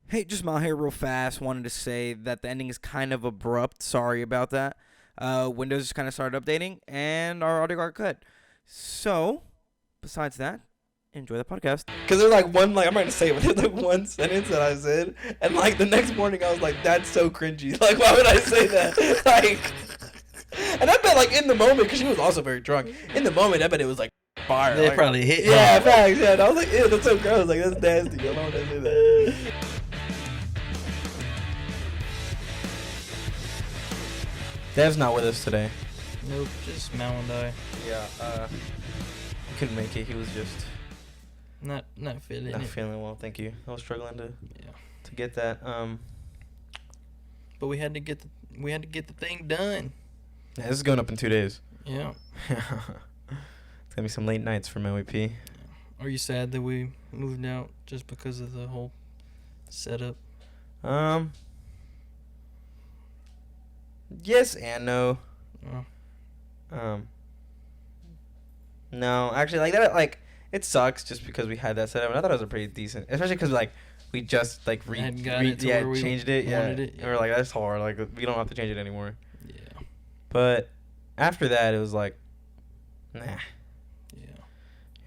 Hey, just Mal here real fast. Wanted to say that the ending is kind of abrupt. Sorry about that. Windows just kind of started updating, and our audio got cut. So, besides that, enjoy the podcast. Because there's like one, like, I'm not going to say it, but there's like one sentence that I said, and like the next morning I was like, that's so cringy. Like, why would I say that? Like, and I bet like in the moment, because she was also very drunk, in the moment I bet it was like fire. They like, probably hit. Yeah, facts, yeah. And I was like, ew, that's so gross. Like, that's nasty. I don't want to say that. Dev's not with us today. Nope, just Mal and I. Yeah, he couldn't make it. He was just Not feeling not it. feeling well. Thank you. I was struggling to get that. But we had to get the thing done. Yeah, this is going up in 2 days. Yeah. It's gonna be some late nights for MVP. Are you sad that we moved out just because of the whole setup? Yes and no. Oh. No, actually, like that, like it sucks just because we had that setup, and I thought it was a pretty decent, especially because like we just like Had got it to where we changed it, wanted it, and we're like, that's hard, like we don't have to change it anymore. Yeah. But after that, it was like, nah, Yeah.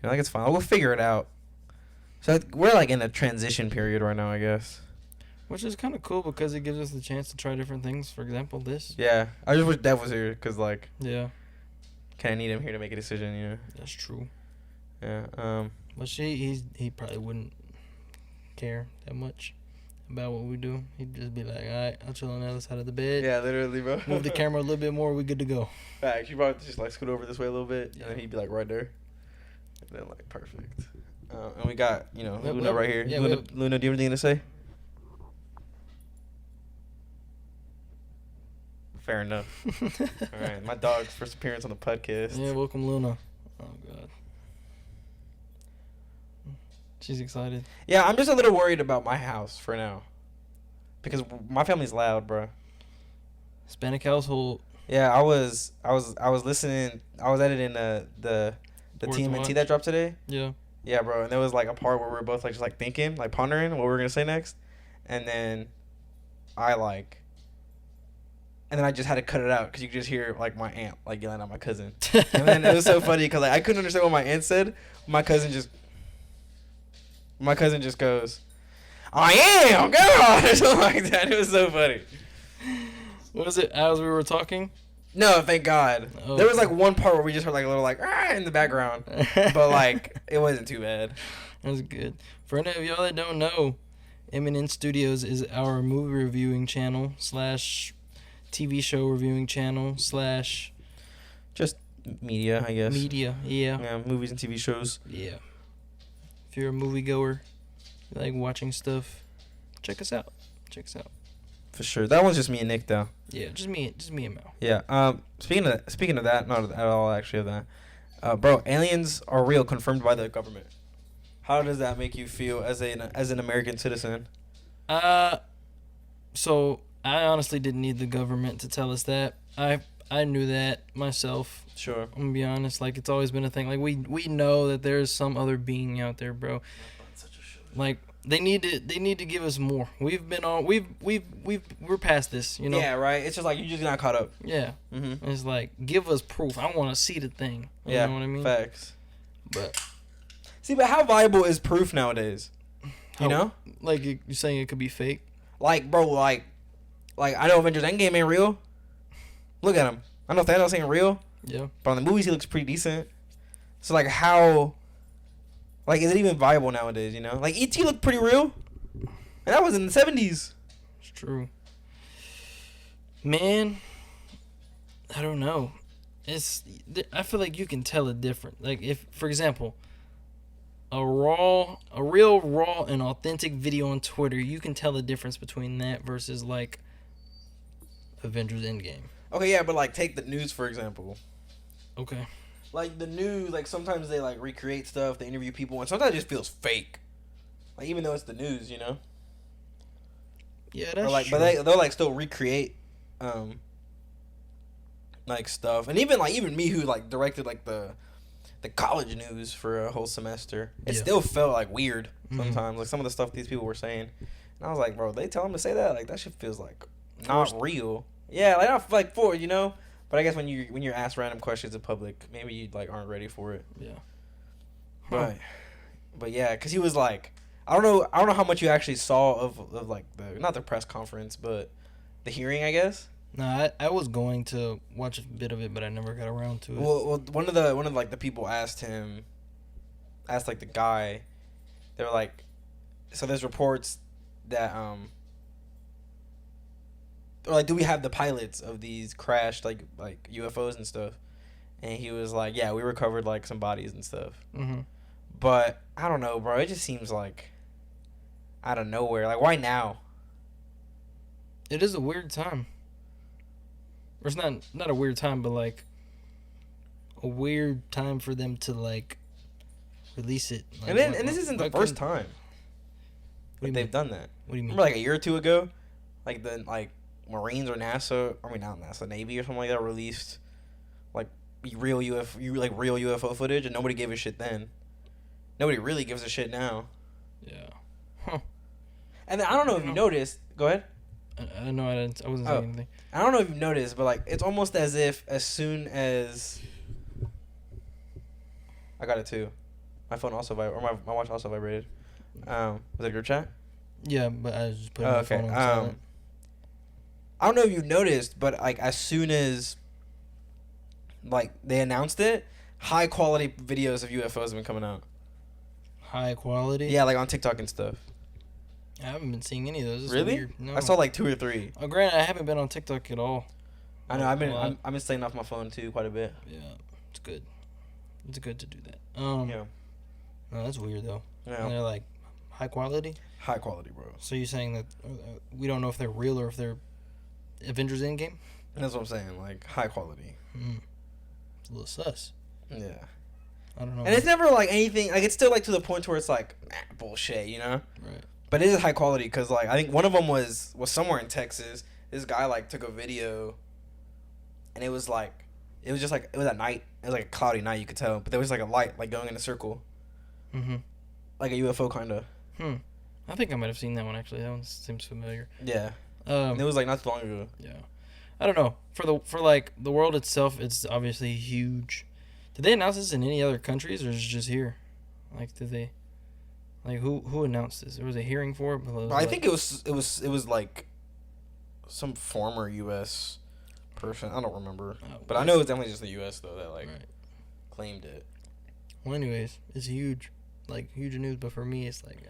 like it's fine. We'll figure it out. So we're like in a transition period right now, I guess. Which is kind of cool because it gives us the chance to try different things. For example, this. Yeah, I just wish Dev was here because like, Yeah. kind of need him here to make a decision, you know. That's true. Yeah. But he probably wouldn't care that much about what we do. He'd just be like, all right, I'll chill on the other side of the bed. Yeah, literally, bro. Move the camera a little bit more, we good to go. Facts. You probably just like scoot over this way a little bit, Yeah. and then he'd be like right there. And then like perfect. And we got Yep, Luna yep. right here. Yeah, Luna, we have- Luna, do you have anything to say? Fair enough. All right, my dog's first appearance on the podcast. Yeah, welcome Luna. Oh god. She's excited. Yeah, I'm just a little worried about my house for now, because my family's loud, bro. Hispanic household. Yeah, I was listening. I was editing the Worth to TMNT watch. that dropped today. Yeah. Yeah, bro, and there was like a part where we were both like just like thinking, like pondering what we were gonna say next, and then and then I just had to cut it out because you could just hear like my aunt like yelling at my cousin, and then it was so funny because like I couldn't understand what my aunt said. My cousin just goes, "I am God," or something like that. It was so funny. What was it as we were talking? No, thank God. Oh. There was like one part where we just heard like a little like in the background, but like it wasn't too bad. That's good. For any of y'all that don't know, Eminent Studios is our movie reviewing channel / TV show reviewing channel / Just media, I guess. media. Yeah. Yeah, movies and TV shows. Yeah. If you're a moviegoer, you like watching stuff, check us out. Check us out. For sure. That one's just me and Nick though. Yeah, just me and Mel. Yeah. Speaking of that, not at all actually of that. Bro, aliens are real, confirmed by the government. How does that make you feel as an American citizen? So I honestly didn't need the government to tell us that. I knew that myself. Sure. I'm gonna be honest. Like, it's always been a thing. Like, we know that there's some other being out there, bro. Like, they need to give us more. We're past this, you know. Yeah, right. It's just like you just not caught up. Yeah. Mm-hmm. It's like, give us proof. I want to see the thing. You Yeah. know what I mean? Facts. But See, but how viable is proof nowadays? You know? like you're saying it could be fake. Like, bro, like I know Avengers Endgame ain't real. Look at him. I know Thanos ain't real, Yeah. but on the movies he looks pretty decent. So like, how? Like, is it even viable nowadays? You know, like E.T. looked pretty real, and that was in the 70s. It's true. Man, I don't know. I feel like you can tell it different. Like, if, for example, a real raw and authentic video on Twitter, you can tell the difference between that versus like Avengers Endgame. Okay, yeah, but like, take the news for example. Okay. Like the news, like sometimes they like recreate stuff, they interview people, and sometimes it just feels fake. Like even though it's the news, you know. Yeah, Or that's like, true. but they'll like still recreate, like stuff, and even me who like directed like the college news for a whole semester, it Yeah. still felt like weird Mhm. sometimes. Like some of the stuff these people were saying, And I was like, bro, they tell him to say that? Like, that shit feels like Forced. not real. Yeah, like not like for you know. But I guess when you're asked random questions in public, maybe you like aren't ready for it. Yeah. But yeah, cause he was like, I don't know how much you actually saw of like the not the press conference, but the hearing, I guess. No, I was going to watch a bit of it, but I never got around to it. Well, one of like the people asked like the guy, they were like, so there's reports that or like, do we have the pilots of these crashed like UFOs and stuff? And he was like, yeah, we recovered like some bodies and stuff. Mm-hmm. But I don't know, bro. It just seems like out of nowhere. Like, why now? It is a weird time. Or it's not a weird time, but like a weird time for them to like release it. Like, And this isn't the first time What do you they've mean? done that. What do you mean? Remember, like a year or two ago, like the Marines or NASA, I mean not NASA, Navy or something like that released like real UFO footage, and nobody gave a shit then. Nobody really gives a shit now. Yeah. Huh. And then, I don't know if you noticed. Go ahead. I know I wasn't saying anything. I don't know if you've noticed, but like it's almost as if as soon as I got it too, my phone also vibrated, or my watch also vibrated. Was it a group chat? Yeah, but I was just putting my Okay. phone on silent. I don't know if you noticed, but like as soon as like they announced it, high quality videos of UFOs have been coming out. High quality. Yeah, like on TikTok and stuff. I haven't been seeing any of those. It's Really? weird. No. I saw like 2 or 3. Oh, granted, I haven't been on TikTok at all. I know. A lot. I've been staying off my phone too quite a bit. Yeah, it's good. It's good to do that. Yeah. No, that's weird though. Yeah. And they're like high quality. High quality, bro. So you're saying that we don't know if they're real or if they're Avengers Endgame? That's what I'm saying. Like high quality. It's a little sus. Yeah. I don't know. And it's never like anything. Like it's still like to the point where it's like bullshit, you know. Right. But it is high quality because like I think one of them was somewhere in Texas. This guy like took a video, and it was just like it was at night. It was like a cloudy night, you could tell, but there was like a light like going in a circle, like a UFO kind of. I think I might have seen that one actually. That one seems familiar. Yeah. And it was like not too long ago. Yeah. I don't know. For like the world itself, it's obviously huge. Did they announce this in any other countries or is it just here? Like did they? Like who announced this? There was a hearing for it. But I think it was like some former U.S. person. I don't remember, but I know it's definitely just the U.S. though that like claimed it. Well, anyways, it's huge, like huge news. But for me, it's like.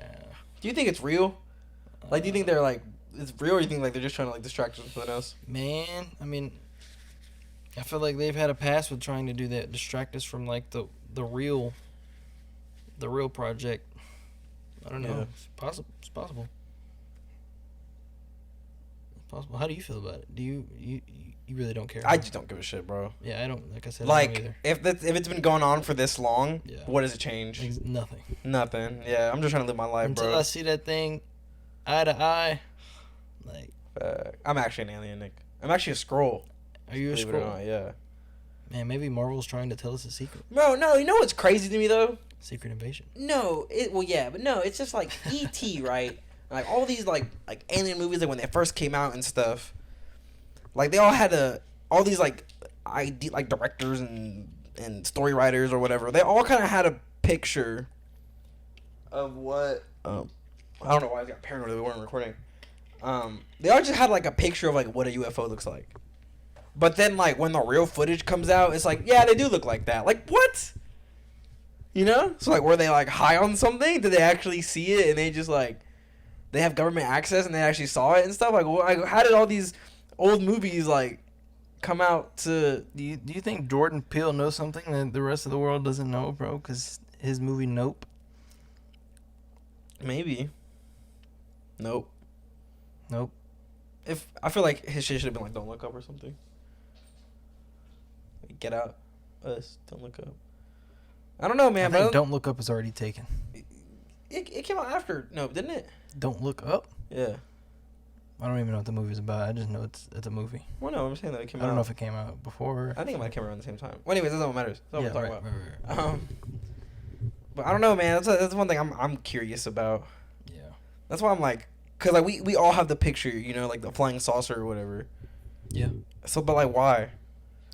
Do you think it's real? Like, do you think they're like it's real, or do you think like they're just trying to like distract us with something else? Man, I mean, I feel like they've had a past with trying to do that, distract us from like the real project. I don't know. Yeah. It's possible. It's possible. It's possible. How do you feel about it? Do you really don't care? I just don't give a shit, bro. Yeah, I don't. Like I said, I don't Like either. if it's been going on for this long, Yeah. what does it change? Nothing. Nothing. Yeah, I'm just trying to live my life, Until bro. I see that thing, eye to eye, like. I'm actually an alien, Nick. I'm actually a scroll. Are you a Believe it or scroll? not, yeah. Man, maybe Marvel's trying to tell us a secret. Bro, no, you know what's crazy to me though? Secret invasion. No, it's just like E.T., right? Like all these like alien movies, like when they first came out and stuff. Like they all had all these like directors and story writers or whatever. They all kind of had a picture of what. I don't know why I got paranoid that we weren't recording. They all just had like a picture of like what a UFO looks like. But then like when the real footage comes out, it's like, yeah, they do look like that. Like what? You know? So like were they like high on something? Did they actually see it and they just like they have government access and they actually saw it and stuff? Like how did all these old movies like come out to Do you think Jordan Peele knows something that the rest of the world doesn't know, bro? Because his movie Nope. maybe. Nope. Nope. If I feel like his shit should have been like Don't Look Up or something. Like, Get Out, Us, Don't Look Up. I don't know, man. I think But Don't Look Up is already taken. it came out after Nope, didn't it? Don't Look Up? Yeah. I don't even know what the movie's about. I just know it's a movie. Well, no, I'm saying that it came I out. don't know if it came out before. I think it might have come around the same time. Well, anyways, that's not what matters. That's not what we're right, talking right. about. But I don't know, man. That's one thing I'm curious about. Yeah. That's why I'm like Cause like we all have the picture, you know, like the flying saucer or whatever. Yeah. So, but like, why?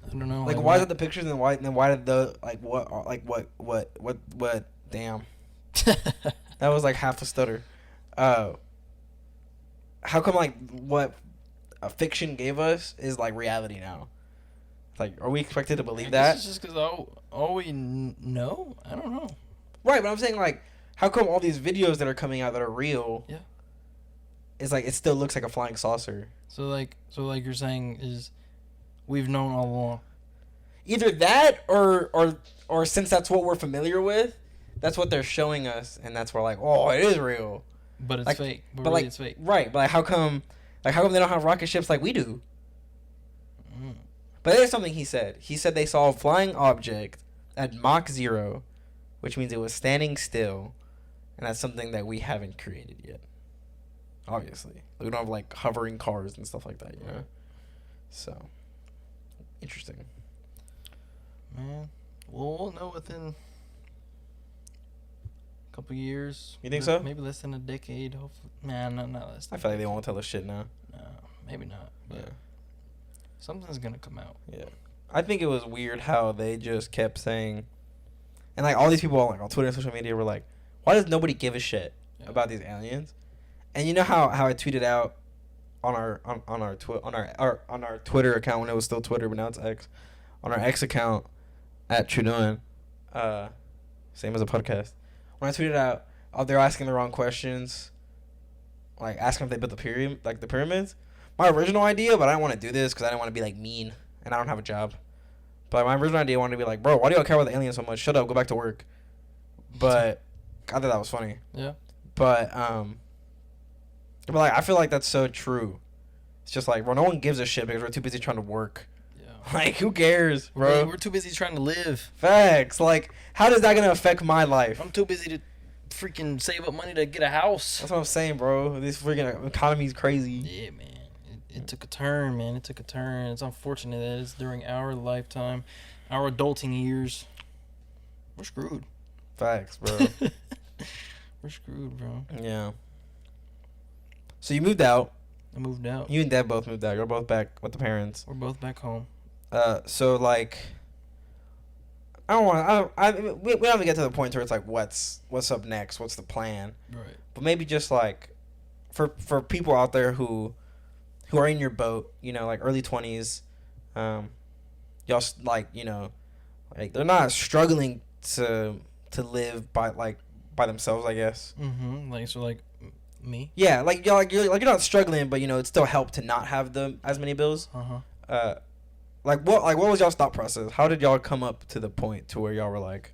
I don't know. Like, why is it the pictures and why did the what? Damn, that was like half a stutter. How come like what fiction gave us is like reality now? Like, are we expected to believe that? It's just because all we know. I don't know. Right, but I'm saying like, how come all these videos that are coming out that are real? Yeah. It's like it still looks like a flying saucer. So like you're saying is, we've known all along. Either that or since that's what we're familiar with, that's what they're showing us, and that's where like, oh, it is real. But it's Like, fake. But but really like, it's fake. right? But like, how come they don't have rocket ships like we do? Mm. But there's something he said. He said they saw a flying object at Mach 0, which means it was standing still, and that's something that we haven't created yet. Obviously, we don't have like hovering cars and stuff like that, you know. So interesting. Man, well, we'll know within a couple years. You think so? Maybe less than a decade. Hopefully, man, not less. I Than feel like they won't tell us shit now. No, maybe not. But Yeah. something's gonna come out. Yeah. I think it was weird how they just kept saying, and like all these people on, like on Twitter and social media were like, why does nobody give a shit Yeah. about these aliens? And you know how I tweeted out on our Twitter account when it was still Twitter, but now it's X, on our X account at Trudon, same as a podcast. When I tweeted out, they're asking the wrong questions, like asking if they built the pyramids. My original idea, but I didn't want to do this because I didn't want to be like mean, and I don't have a job. But my original idea wanted to be like, bro, why do y'all care about the aliens so much? Shut up, go back to work. But I thought that was funny. Yeah. But like I feel like that's so true. It's just like, bro, no one gives a shit because we're too busy trying to work. Yeah. Like, who cares, bro? We're too busy trying to live. Facts. Like, how is that gonna affect my life? I'm too busy to freaking save up money to get a house. That's what I'm saying, bro. This freaking economy's crazy. Yeah, man. It took a turn, man. It took a turn. It's unfortunate that it's during our lifetime, our adulting years. We're screwed. Facts, bro. We're screwed, bro. Yeah. So you moved out. I moved out. You and Deb both moved out. You're both back with the parents. We're both back home. So like, I don't want. We don't even get to the point where it's like, what's up next? What's the plan? Right. But maybe just like, for people out there who are in your boat, you know, like early 20s, y'all like, you know, like they're not struggling to live by themselves, I guess. Mm-hmm. Like me. Yeah, like you're not struggling, but you know, it still helped to not have as many bills. Uh-huh. What was y'all's thought process? How did y'all come up to the point to where y'all were like,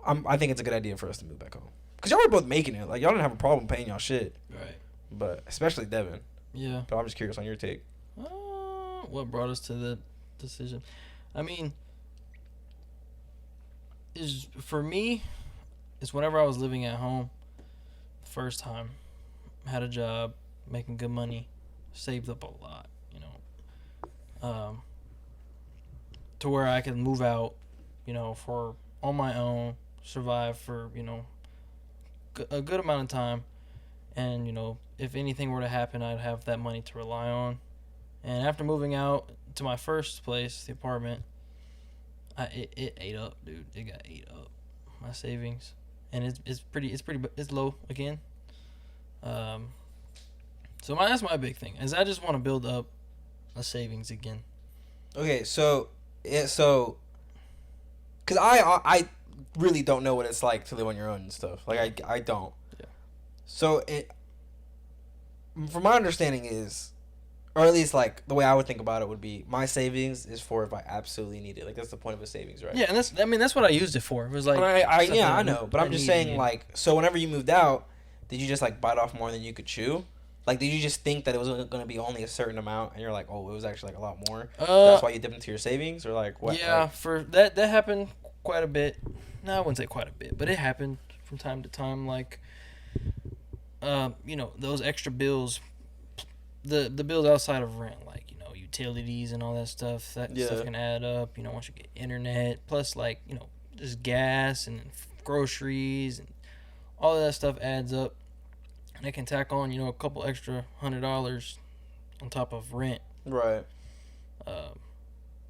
I think it's a good idea for us to move back home? Because y'all were both making it. Like, y'all didn't have a problem paying y'all shit. Right. But especially Devin. Yeah. But I'm just curious on your take. What brought us to the decision? I mean, for me, it's whenever I was living at home, the first time, had a job, making good money, saved up a lot, you know, to where I could move out, you know, on my own, survive for, you know, a good amount of time, and, you know, if anything were to happen, I'd have that money to rely on. And after moving out to my first place, the apartment, it ate up, dude. It got ate up, my savings, and it's low again. So that's my big thing is I just want to build up a savings again. Okay, so because I really don't know what it's like to live on your own and stuff. Like I don't. Yeah. So from my understanding is, or at least like the way I would think about it would be, my savings is for if I absolutely need it. Like that's the point of a savings, right? Yeah, and that's what I used it for. It was like I know, but I'm just saying need. like, so whenever you moved out, did you just like bite off more than you could chew? Like, did you just think that it was going to be only a certain amount, and you're like, oh, it was actually like a lot more? That's why you dipped into your savings, or like what? Yeah, like, for that happened quite a bit. No, I wouldn't say quite a bit, but it happened from time to time. Like, you know, those extra bills, the bills outside of rent, like, you know, utilities and all that stuff. That stuff can add up. You know, once you get internet, plus like, you know, just gas and groceries and all of that stuff adds up. and I can tack on, a couple extra $100 on top of rent. Right.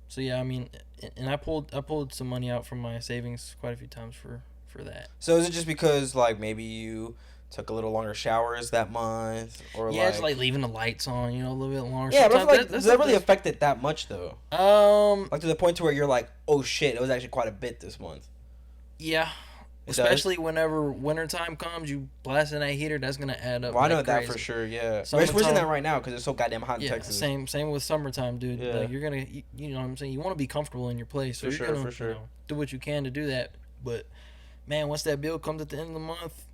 So yeah, I mean, and I pulled some money out from my savings quite a few times for that. So is it just because like maybe you took a little longer showers that month, or Yeah, it's like leaving the lights on, a little bit longer. Yeah, but I feel Sometimes like does that really affect it that much though? Like to the point to where you're like, oh shit, it was actually quite a bit this month. Yeah. It Especially whenever wintertime comes, you blast in that heater, that's gonna add up. Well, I know like that crazy. for sure. Yeah, we're Summertime- in that right now because it's so goddamn hot in Yeah, Texas. same with summertime, dude. Yeah. Like you're gonna, you know what I'm saying? You want to be comfortable in your place, so For you're sure, gonna for sure. do what you can to do that. But man, once that bill comes at the end of the month,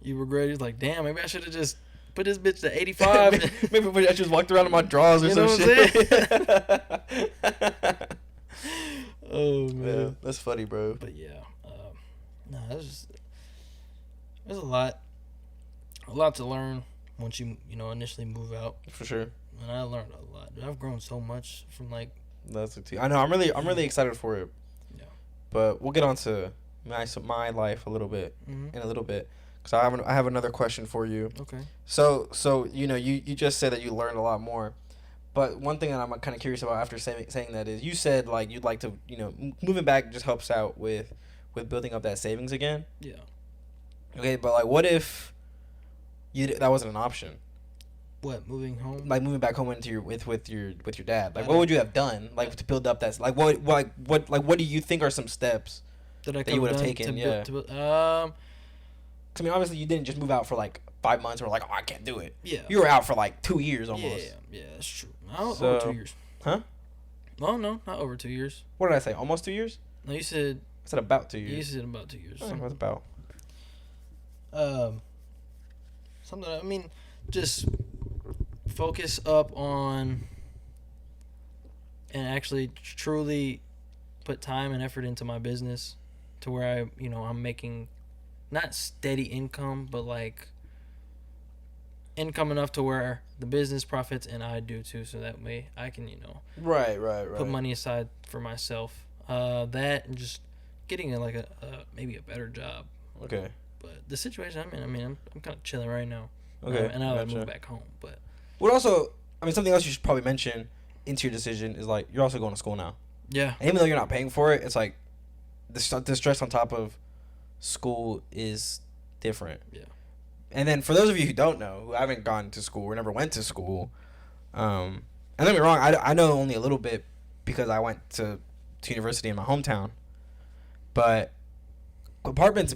you regret it. It's like, damn, maybe I should have just put this bitch to 85. Maybe I just walked around in my drawers or You some know what shit. Oh Yeah, man. that's funny, bro. But yeah, no, there's a lot to learn once you initially move out, For sure. and I learned a lot. Dude, I've grown so much from like. That's it too. I know. I'm really excited for it. Yeah. But we'll get on to my life a little bit Mhm. in a little bit, because I have another question for you. Okay. So you just said that you learned a lot more, but one thing that I'm kind of curious about after saying that is you said like you'd like to moving back just helps out with building up that savings again. Yeah. Okay, but like what if that wasn't an option? What, moving home? Like moving back home into your with your dad. Like what would you have done like to build up that like what do you think are some steps that you could've would have done taken? to Yeah. build- 'Cause, I mean, obviously you didn't just move out for like 5 months and were like, oh, I can't do it. yeah. You were out for like 2 years almost. Yeah, that's true. Not So- over 2 years. Huh? Oh no, not over 2 years. What did I say? Almost 2 years? No, you said I said about 2 years. said about 2 years. Oh, it was about. Something. I mean, just focus up on and actually truly put time and effort into my business to where I'm making not steady income, but like income enough to where the business profits and I do too, so that way I can Right. put money aside for myself. That and just getting a maybe a better job. Okay. But the situation I'm in, I mean, I'm kind of chilling right now. Okay. And I'll gotcha. move back home. But What also, I mean, something else you should probably mention into your decision is like you're also going to school now. yeah, And even though you're not paying for it, it's like the stress on top of school is different. Yeah. And then for those of you who don't know, who haven't gone to school or never went to school, and don't get me wrong, I know only a little bit because I went to university in my hometown. But apartments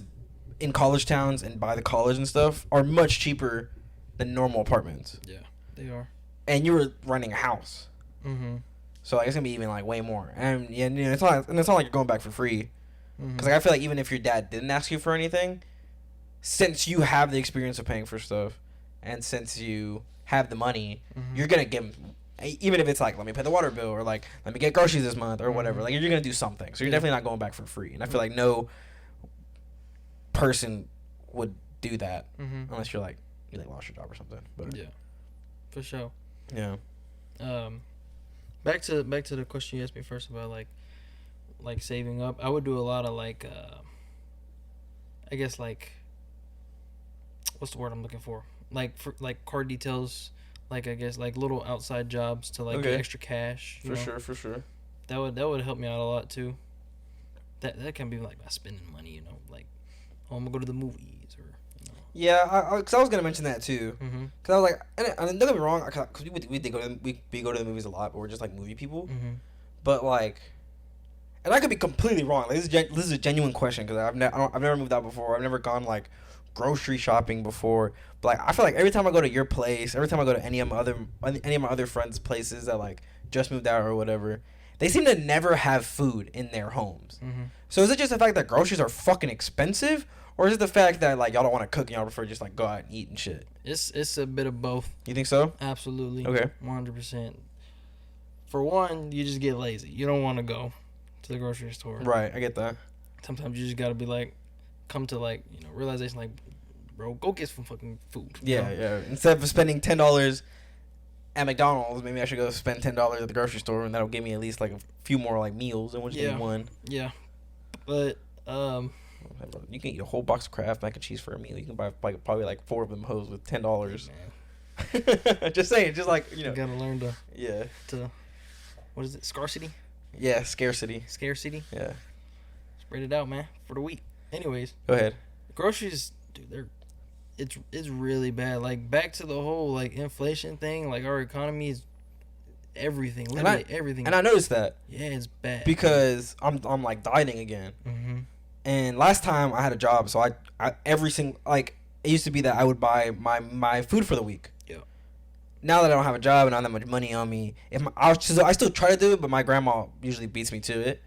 in college towns and by the college and stuff are much cheaper than normal apartments. yeah, they are. And you were renting a house. Mm-hmm. So like, it's gonna be even like way more, and it's not like you're going back for free, Mm-hmm. because like, I feel like even if your dad didn't ask you for anything, since you have the experience of paying for stuff, and since you have the money, Mhm. you're gonna give him, even if it's like let me pay the water bill or like let me get groceries this month or whatever. Mhm. Like you're gonna do something, so you're Yeah. definitely not going back for free. And I feel like no person would do that Mm-hmm. unless you're like you like lost your job or something. But Yeah, for sure. yeah. Back to the question you asked me first about like saving up. I would do a lot of like I guess like what's the word I'm looking for? Like for like car details, like I guess like little outside jobs to like Okay. get extra cash. you know? For sure. That would help me out a lot too. That can be like my spending money, like oh, I'm gonna go to the movies or Yeah, because I was gonna mention that too. Mm-hmm. Because I was like, and don't get me wrong, because we did go to we go to the movies a lot, but we're just like movie people. Mm-hmm. But like, and I could be completely wrong. Like this is a genuine question because I've never moved out before. I've never gone like grocery shopping before. But like, I feel like every time I go to your place, every time I go to any of my other friends' places that like just moved out or whatever, they seem to never have food in their homes. Mm-hmm. So is it just the fact that groceries are fucking expensive? Or is it the fact that like y'all don't want to cook and y'all prefer just like go out and eat and shit? It's a bit of both. You think so? Absolutely. Okay. 100%. For one, you just get lazy. You don't want to go to the grocery store. Right, I get that. Sometimes you just gotta be like, come to like realization like, bro, go get some fucking food. Yeah, yeah. Instead of spending $10 at McDonald's, maybe I should go spend $10 at the grocery store, and that'll give me at least like a few more like meals than just Yeah. one. Yeah. But You can eat a whole box of Kraft mac and cheese for a meal. You can buy like probably like 4 of them hoes with $10. Man, Just saying, just like you gotta learn Yeah. to what is it? Scarcity, Yeah, scarcity. scarcity. Yeah. Spread it out, man, for the week. Anyways, Go ahead. groceries, dude, it's really bad. Like back to the whole like inflation thing. Like our economy is everything, literally everything. And I noticed that yeah, it's bad because I'm like dieting again. Mm-hmm. And last time I had a job, so I every single like it used to be that I would buy my food for the week. Yeah. Now that I don't have a job and I don't have that much money on me, I still try to do it, but my grandma usually beats me to it.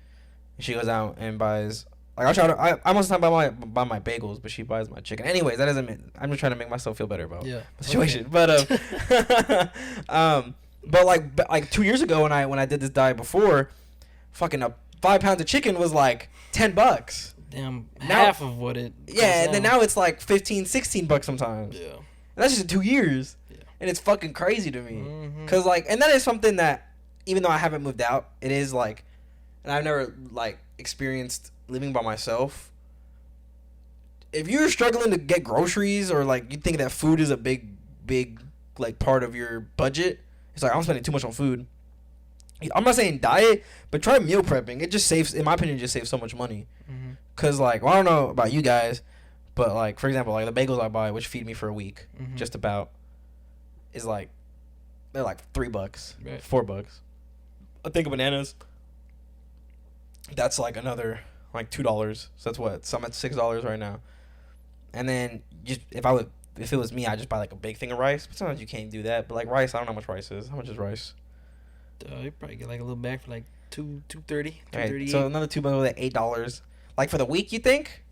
She goes out and buys. Like I most of the time buy my bagels, but she buys my chicken. Anyways, that doesn't mean I'm just trying to make myself feel better about the situation. Okay. But like 2 years ago when I did this diet before, fucking 5 pounds of chicken was like $10. Damn, Now, half of what it. Yeah, and then now it's like $15-$16 sometimes. Yeah. And that's just in 2 years. Yeah. And it's fucking crazy to me. Mm-hmm. Cause like, and that is something that even though I haven't moved out, it is like, and I've never like experienced living by myself. If you're struggling to get groceries or like you think that food is a big like part of your budget, it's like I'm spending too much on food. I'm not saying diet, but try meal prepping. It just saves, in my opinion, just saves so much money. Mm-hmm. Cause like, well, I don't know about you guys, but like for example, like the bagels I buy, which feed me for a week, Mm-hmm. just about, is like, they're like $3, Right. $4. A thing of bananas. That's like another like $2. So that's what. So I'm at $6 right now. And then just if it was me, I'd just buy like a big thing of rice. But sometimes you can't do that. But like rice, I don't know how much rice is. How much is rice? You probably get like a little bag for like $2.30. Right. So another $2 at $8. Like for the week, you think?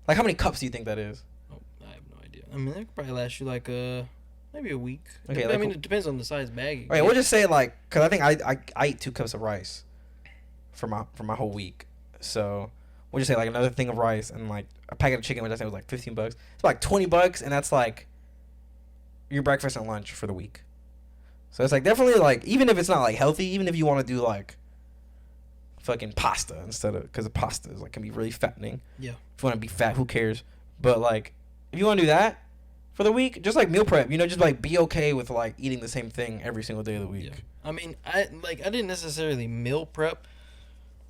Like how many cups do you think that is? Oh, I have no idea. I mean, that could probably last you like maybe a week. Okay, I like mean, it depends on the size bag. Okay, we'll just say like, cause I think I eat 2 cups of rice for my whole week. So we'll just say like another thing of rice and like a packet of chicken, which I think was like $15. It's like $20, and that's like your breakfast and lunch for the week. So it's like definitely like, even if it's not like healthy, even if you want to do like fucking pasta instead of, because the pasta is like can be really fattening. Yeah. If you want to be fat, who cares? But like if you want to do that for the week, just like meal prep, just like be okay with like eating the same thing every single day of the week. Yeah. I mean, I didn't necessarily meal prep,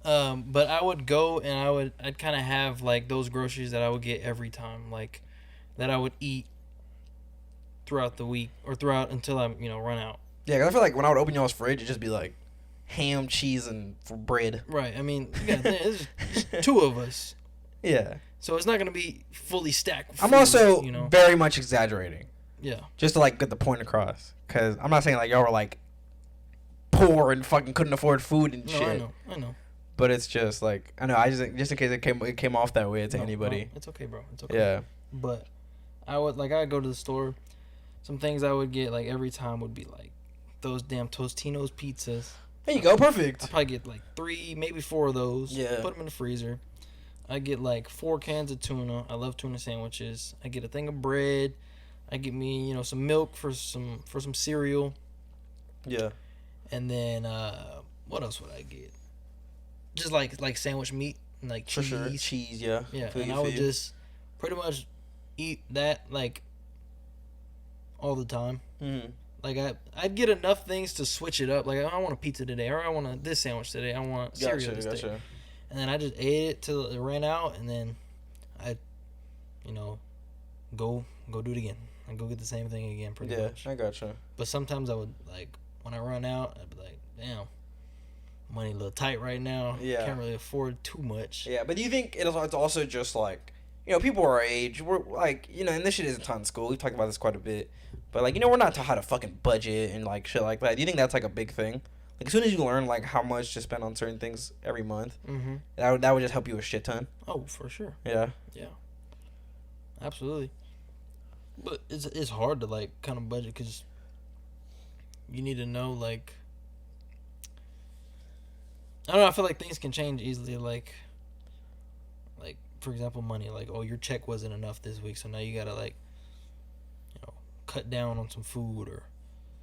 but I would go and I'd kind of have like those groceries that I would get every time, like that I would eat throughout the week or throughout until I run out. Yeah, 'cause I feel like when I would open y'all's fridge, it'd just be like ham, cheese, and bread. Right. I mean, there's just 2 of us, Yeah. so it's not gonna be fully stacked. With I'm food, also very much exaggerating. Yeah. Just to like get the point across. Because I'm not saying like y'all were like poor and fucking couldn't afford food and shit. I know. But it's just like, I know, just in case it came off that way to No, anybody. no, it's okay, bro. It's okay. Yeah. But I'd go to the store. Some things I would get like every time would be like those damn Tostino's pizzas. There you go, perfect. I probably get like 3, maybe 4 of those. Yeah. Put them in the freezer. I get like 4 cans of tuna. I love tuna sandwiches. I get a thing of bread. I get me, some milk for some cereal. Yeah. And then what else would I get? Just like sandwich meat and like cheese. For sure. Cheese, yeah. Yeah, Feel and you, I would feel you. just pretty much eat that like all the time. Mm-hmm. Like I'd get enough things to switch it up. Like I want a pizza today, or I want this sandwich today. I want cereal today. And then I just ate it till it ran out, and then I, go do it again. I go get the same thing again, pretty much. Yeah, I gotcha. But sometimes I would like when I run out, I'd be like, damn, money a little tight right now. Yeah. Can't really afford too much. Yeah, but do you think it's also just like, people our age, we're like, and this shit isn't taught in school. We've talked about this quite a bit. But like, we're not taught how to fucking budget and like shit like that. Do you think that's like a big thing? Like as soon as you learn like how much to spend on certain things every month, Mm-hmm. that would just help you a shit ton. Oh, for sure. Yeah. Yeah. Absolutely. But it's hard to like kind of budget because you need to know like I don't know. I feel like things can change easily. Like for example, money. Like, oh, your check wasn't enough this week, so now you gotta like, cut down on some food or.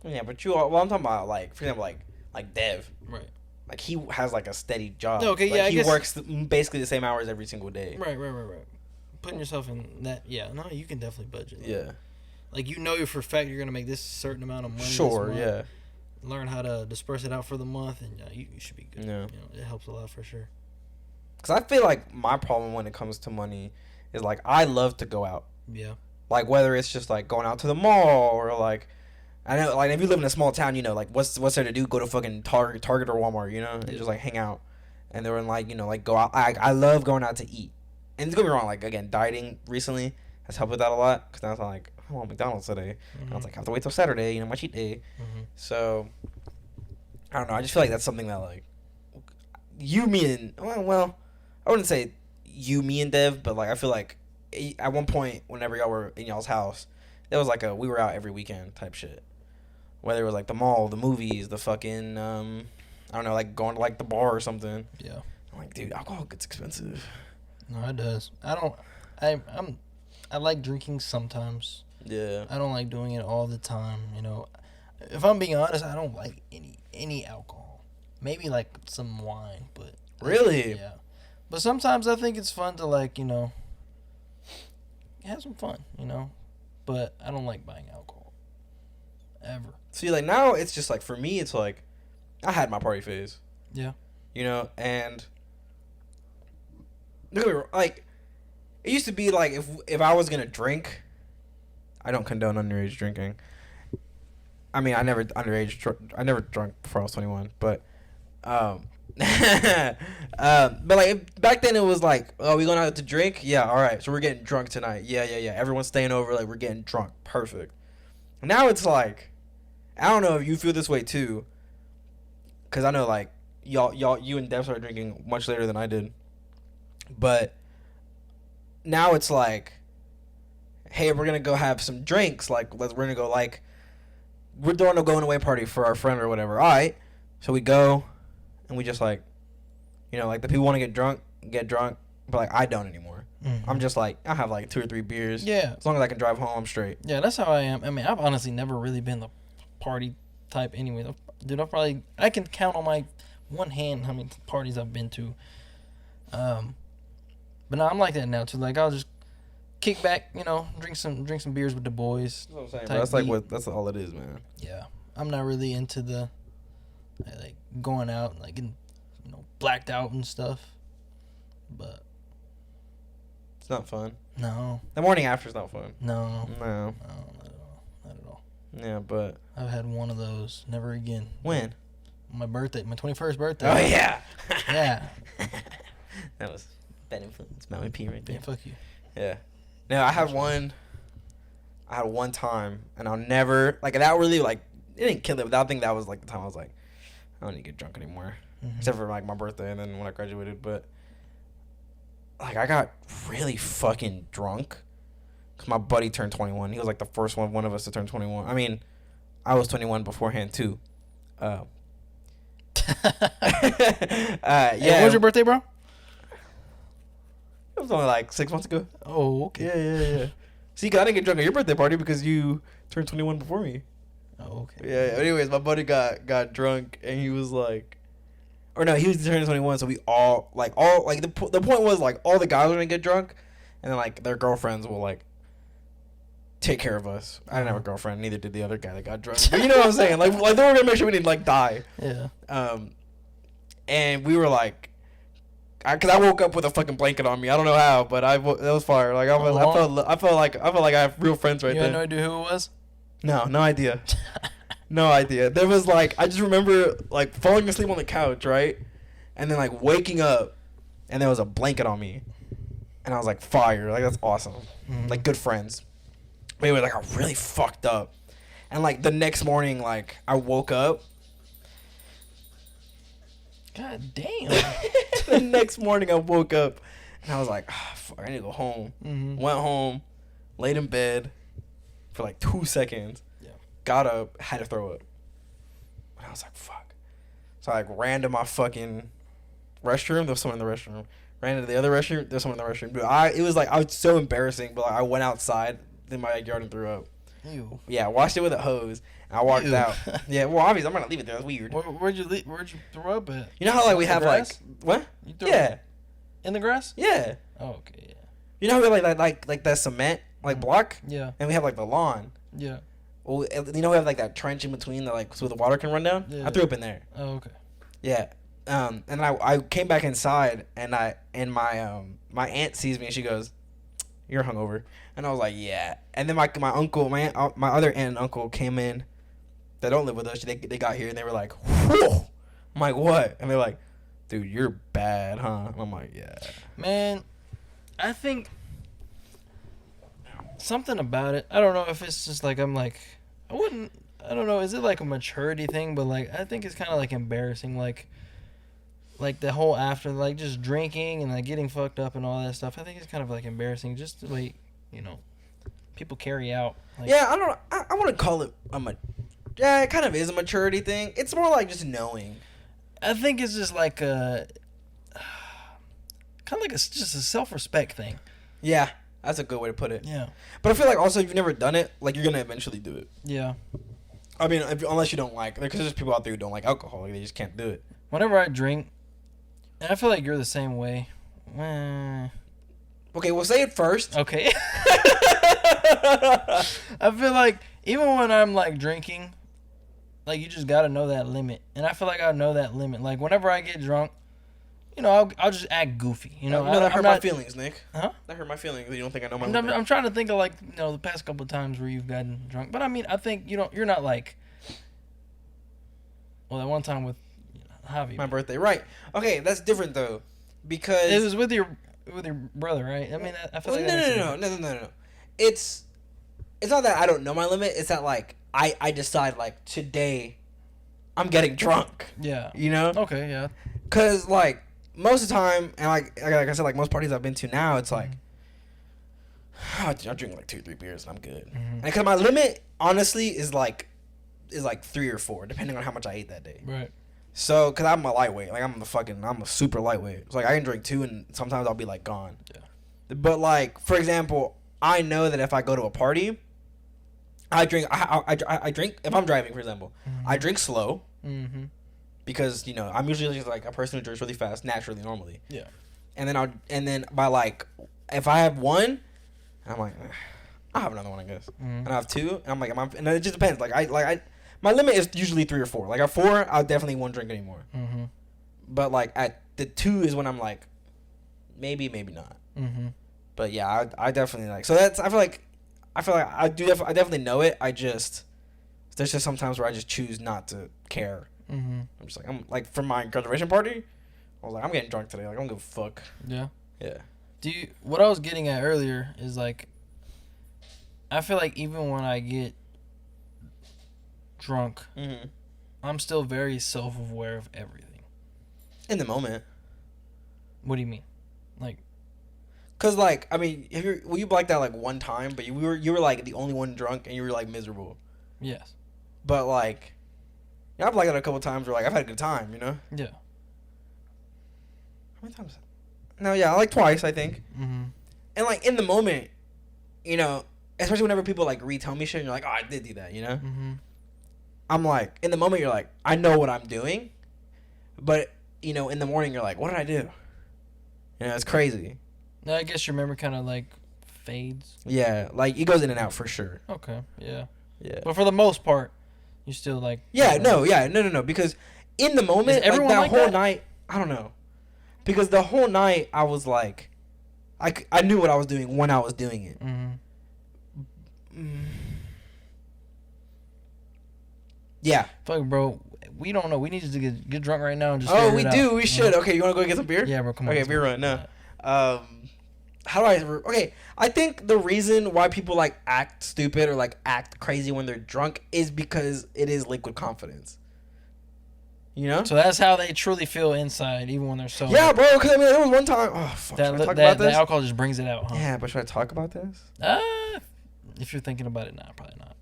Yeah, but I'm talking about like, for example, like Dev. Right. Like he has like a steady job. Okay, Like, yeah, I he guess- works basically the same hours every single day. Right. Putting yourself in that, yeah, no, you can definitely budget. Yeah. Like, you know for a fact you're gonna make this certain amount of money. Sure. this month. Yeah. Learn how to disperse it out for the month, and you should be good. Yeah. You know, it helps a lot for sure. Because I feel like my problem when it comes to money is like I love to go out. Yeah. Like whether it's just like going out to the mall or like I know like if you live in a small town, you know, like what's there to do? Go to fucking Target or Walmart, you know, and just like hang out. And they're like, you know, like go out. I love going out to eat. And don't get me wrong, like again, dieting recently has helped with that a lot. Because now it's like I want McDonald's today. And I was like, I have to wait till Saturday, you know, my cheat day. So I don't know. I just feel like that's something that like me, and well, I wouldn't say me and Dev, but like I feel like at one point whenever y'all were in y'all's house, there was like we were out every weekend type shit. Whether it was like the mall, the movies, the fucking I don't know, like going to like the bar or something. Yeah. I'm like, dude, alcohol gets expensive. No, it does. I like drinking sometimes. Yeah. I don't like doing it all the time. You know, if I'm being honest, I don't like any alcohol. Maybe like some wine, but Really? yeah. But sometimes I think it's fun to like, you know, have some fun, you know. But I don't like buying alcohol ever. See, like now it's just like for me, it's like I had my party phase. Yeah. You know, and like it used to be like if I was gonna drink, I don't condone underage drinking. I mean, I never drunk before I was 21, but but like back then it was like, oh, we going out to drink? Yeah, all right. So we're getting drunk tonight. Yeah. Everyone's staying over. Like we're getting drunk. Perfect. Now it's like, I don't know if you feel this way too, because I know like you and Dev started drinking much later than I did, but now it's like, hey, we're gonna go have some drinks. Like we're gonna go like, we're throwing a going away party for our friend or whatever. All right, so we go, and we just like, you know, like the people want to get drunk, but like I don't anymore. Mm-hmm. I'm just like I have like 2 or 3 beers. Yeah. As long as I can drive home, I'm straight. Yeah, that's how I am. I mean, I've honestly never really been the party type anyway. Dude, I can count on my one hand how many parties I've been to. But no, I'm like that now too. Like I'll just kick back, you know, drink some beers with the boys. That's what I'm saying. Type That's like beat. that's all it is, man. Yeah, I'm not really into the like going out, like getting, you know, blacked out and stuff. But It's not fun. no, The morning after is not fun. no, No. not at all. Yeah, but I've had one of those. Never again. when? My birthday, my 21st birthday. Oh yeah. Yeah. That was bad influence. Mountain P right there. Yeah, fuck you. Yeah. No, I had one time, and I'll never like that. Really, like it didn't kill it, but I think that was like the time I was like, I don't need to get drunk anymore, except for like my birthday and then when I graduated. But like I got really fucking drunk because my buddy turned 21. He was like the first one of us to turn 21. I mean, I was 21 beforehand too. Yeah. Yeah. When was your birthday, bro? It was only like 6 months ago. Oh, okay. Yeah. See, 'cause I didn't get drunk at your birthday party because you turned 21 before me. Oh, okay. Yeah. Anyways, my buddy got drunk and he was like, or no, he was turning 21, so we all the point was like all the guys were gonna get drunk, and then like their girlfriends will like take care of us. I didn't have a girlfriend, neither did the other guy that got drunk. But you know what I'm saying? Like they were gonna make sure we didn't like die. Yeah. And we were like, cause I woke up with a fucking blanket on me. I don't know how, but that was fire. Like I felt like I have real friends right You there. had no idea who it was? No idea. No idea. There was like, I just remember like falling asleep on the couch, right? And then like waking up and there was a blanket on me. And I was like, fire. Like, that's awesome. Like, good friends. But anyway, like, I really fucked up. And like, the next morning, like, I woke up. God damn. The next morning, I woke up and I was like, fuck, I need to go home. Went home, laid in bed for like 2 seconds. Yeah. Got up, had to throw up. And I was like, fuck. So I like ran to my fucking restroom. There was someone in the restroom. Ran to the other restroom. There was someone in the restroom. Dude, it was so embarrassing. But like, I went outside in my yard and threw up. Ew. Yeah, washed it with a hose. And I walked Ew. out. Yeah, well, obviously, I'm going to leave it there. That's weird. Where'd you throw up at? You know how, like, we The have, grass? like... What? You threw Yeah. up in the grass? Yeah. Oh, okay, yeah. You know how we have, like that cement, like, block? Yeah, And we have, like, the lawn. yeah. Well, you know we have, like, that trench in between that, like, so the water can run down? Yeah. I threw up in there. Oh, okay. Yeah. And then I came back inside, and my aunt sees me, and she goes, "You're hungover." And I was like, "Yeah." And then my uncle, my other aunt and uncle came in. They don't live with us. They got here, and they were like, "Whoa." I'm like, "What?" And they're like, "Dude, you're bad, huh?" And I'm like, "Yeah." Man, I think something about it. I don't know if it's just like I don't know. Is it like a maturity thing? But like I think it's kind of like embarrassing. Like the whole after, like just drinking and like getting fucked up and all that stuff. I think it's kind of like embarrassing. Just the way, people carry out. Like, Yeah, I don't know. I want to call it yeah, it kind of is a maturity thing. It's more like just knowing. I think it's just like a kind of like just a self-respect thing. Yeah, that's a good way to put it. Yeah. But I feel like also if you've never done it, like you're gonna eventually do it. Yeah. I mean, unless you don't like, because there's people out there who don't like alcohol, like they just can't do it. Whenever I drink, and I feel like you're the same way. Eh, Okay, well, say it first. okay. I feel like even when I'm like drinking, like you just gotta know that limit, and I feel like I know that limit. Like whenever I get drunk, I'll just act goofy. No, that hurt my feelings, Nick. Huh? That hurt my feelings. You don't think I know my I'm, limit. I'm trying to think of like the past couple of times where you've gotten drunk, but I mean I think you're not like. Well, that one time with Javi. My birthday, right? Okay, that's different though, because It was with your brother, right? I mean, I feel like no. It's not that I don't know my limit. It's that like I decide like today, I'm getting drunk. Yeah. You know? Okay. Yeah. Cause like most of the time, and like I said, like most parties I've been to now, it's like I drink like 2 or 3 beers and I'm good. Mhm. And cause my limit honestly is like 3 or 4, depending on how much I ate that day. Right. So, cause I'm a lightweight, like I'm a super lightweight. It's like I can drink 2, and sometimes I'll be like gone. Yeah. But like, for example, I know that if I go to a party, I drink. I drink if I'm driving, for example. Mhm. I drink slow Mm-hmm. because I'm usually just like a person who drinks really fast, naturally, normally. Yeah. And then by like, if I have one, I'm like, I'll have another one, I guess. Mhm. And I have 2, and I'm like, and it just depends. My limit is usually 3 or 4. Like at 4, I definitely won't drink anymore. Mm-hmm. But like at the 2 is when I'm like, maybe not. Mm-hmm. But yeah, I definitely like. So that's I feel like I definitely know it. There's just sometimes where I just choose not to care. Mm-hmm. I'm like for my graduation party, I was like, I'm getting drunk today. Like I don't give a fuck. Yeah. Yeah. What I was getting at earlier is like, I feel like even when I get drunk, Mm-hmm. I'm still very self-aware of everything. In the moment. What do you mean? Like, Cause like I mean, you blacked out like one time, but you were like the only one drunk and you were like miserable. yes. But like, I blacked out a couple times where like I've had a good time, you know. Yeah. How many times? No, yeah, like twice I think. Mm-hmm. And like in the moment, especially whenever people like retell me shit, and you're like, oh, I did do that, you know. Mm-hmm. I'm like, in the moment, you're like, I know what I'm doing, but in the morning, you're like, what did I do? It's crazy. Now, I guess your memory kind of like fades. Yeah, like it goes in and out for sure. Okay. Yeah. Yeah. But for the most part, you still like. Yeah. No. Because in the moment, like everyone that like whole that? night, I don't know. Because the whole night, I was like, I knew what I was doing when I was doing it. Mm-hmm. Yeah. Fuck, bro. We don't know. We need to get drunk right now and just. Oh, figure we it do. out. We should. Okay, you want to go get some beer? Yeah, bro. Come on. Okay, let's beer go. run. No. How do I? Okay, I think the reason why people like act stupid or like act crazy when they're drunk is because it is liquid confidence. You know? So that's how they truly feel inside, even when they're sober. Yeah, bro. Because I mean, there was one time. Oh fuck! Should I talk about The this? alcohol just brings it out, huh? Yeah, but should I talk about this? If you're thinking about it now, probably not.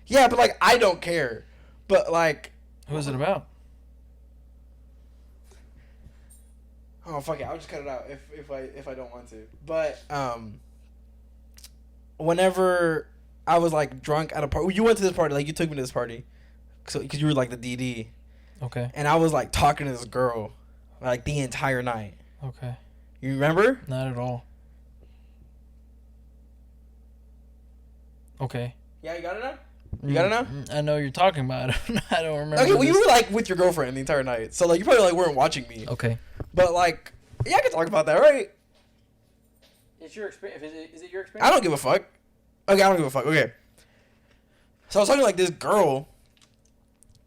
Yeah, but like I don't care. But like, Who's it about? oh fuck it, I'll just cut it out if I don't want to. But whenever I was like drunk at a party. You went to this party, like you took me to this party, so because you were like the DD, Okay. and I was like talking to this girl, like the entire night. Okay. You remember? Not at all. Okay. Yeah, you got it now. You got it now. I know what you're talking about. I don't remember. Okay, well, you this. were like with your girlfriend the entire night, so like you probably like weren't watching me. Okay. But like, yeah, I can talk about that, right? It's your experience. Is it your I don't give a fuck. Okay, I don't give a fuck. Okay. So I was talking to like this girl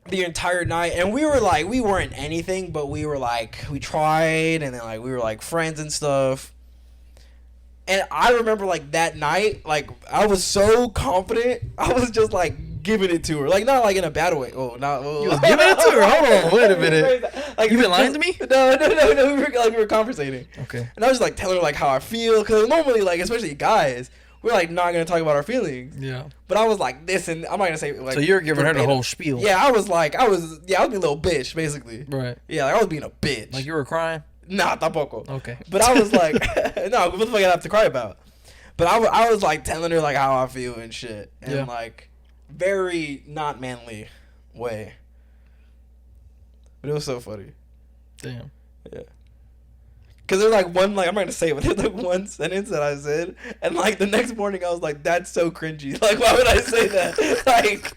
the entire night, and we weren't anything, but we were like, we tried, and then like we were like friends and stuff. And I remember like that night, like I was so confident, I was just like giving it to her, like not like in a bad way. Oh, not. Oh. You was giving it to her? Hold on, wait a minute. Like, You been lying to me? No. We were conversating. Okay. And I was just like telling her like how I feel, because normally like especially guys, we're like not gonna talk about our feelings. Yeah. But I was like this, and I'm not gonna say like. So you're giving her the verbatim. whole spiel. Yeah, I was being a little bitch basically. Right. Yeah, like I was being a bitch. Like you were crying. Nah, tampoco. Okay. But I was like, no, what the fuck I have to cry about? But I was like telling her like how I feel and shit, and Yeah. like very not manly way. But it was so funny. Damn. Yeah. Cause there's like one, like I'm not gonna say it, but there's like one sentence that I said, and like the next morning I was like, that's so cringy. Like, why would I say that? Like,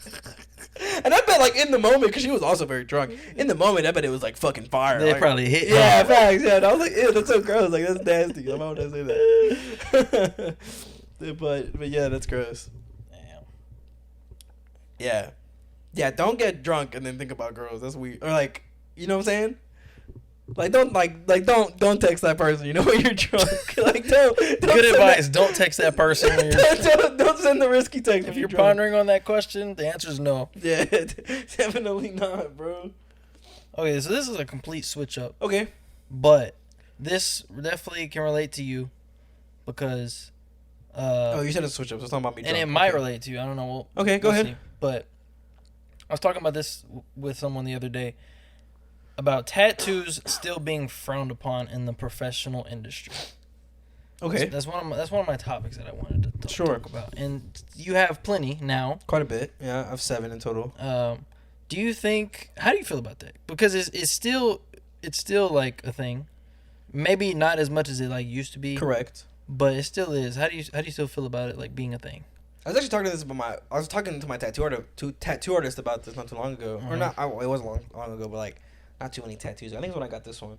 and I bet like in the moment, cause she was also very drunk. In the moment, I bet it was like fucking fire. They like, probably hit. yeah, facts. Yeah, and I was like, ew, that's so gross. Like that's nasty. Like, why would I say that? but yeah, that's gross. Damn. Yeah, yeah. Don't get drunk and then think about girls. That's weird. Or like, you know what I'm saying? Like don't text that person. You know when you're drunk. Like don't Good send advice. Don't text that person when you're. don't send the risky text If when you're drunk. pondering on that question, the answer is no. Yeah, definitely not, bro. Okay, so this is a complete switch up, Okay. but this definitely can relate to you because. Oh, you said a switch up. So it's talking about me. And drunk. it might Okay. relate to you. I don't know. Okay, go ahead. see. But I was talking about this with someone the other day about tattoos still being frowned upon in the professional industry. Okay. That's one of my topics that I wanted to Sure. talk about. And you have plenty now. Quite a bit. Yeah, I have 7 in total. Do you think? How do you feel about that? Because it's still like a thing. Maybe not as much as it like used to be. Correct. But it still is. How do you still feel about it like being a thing? I was actually talking to this about I was talking to my tattoo artist about this not too long ago, or not. It was long ago, but like not too many tattoos. I think it's when I got this one.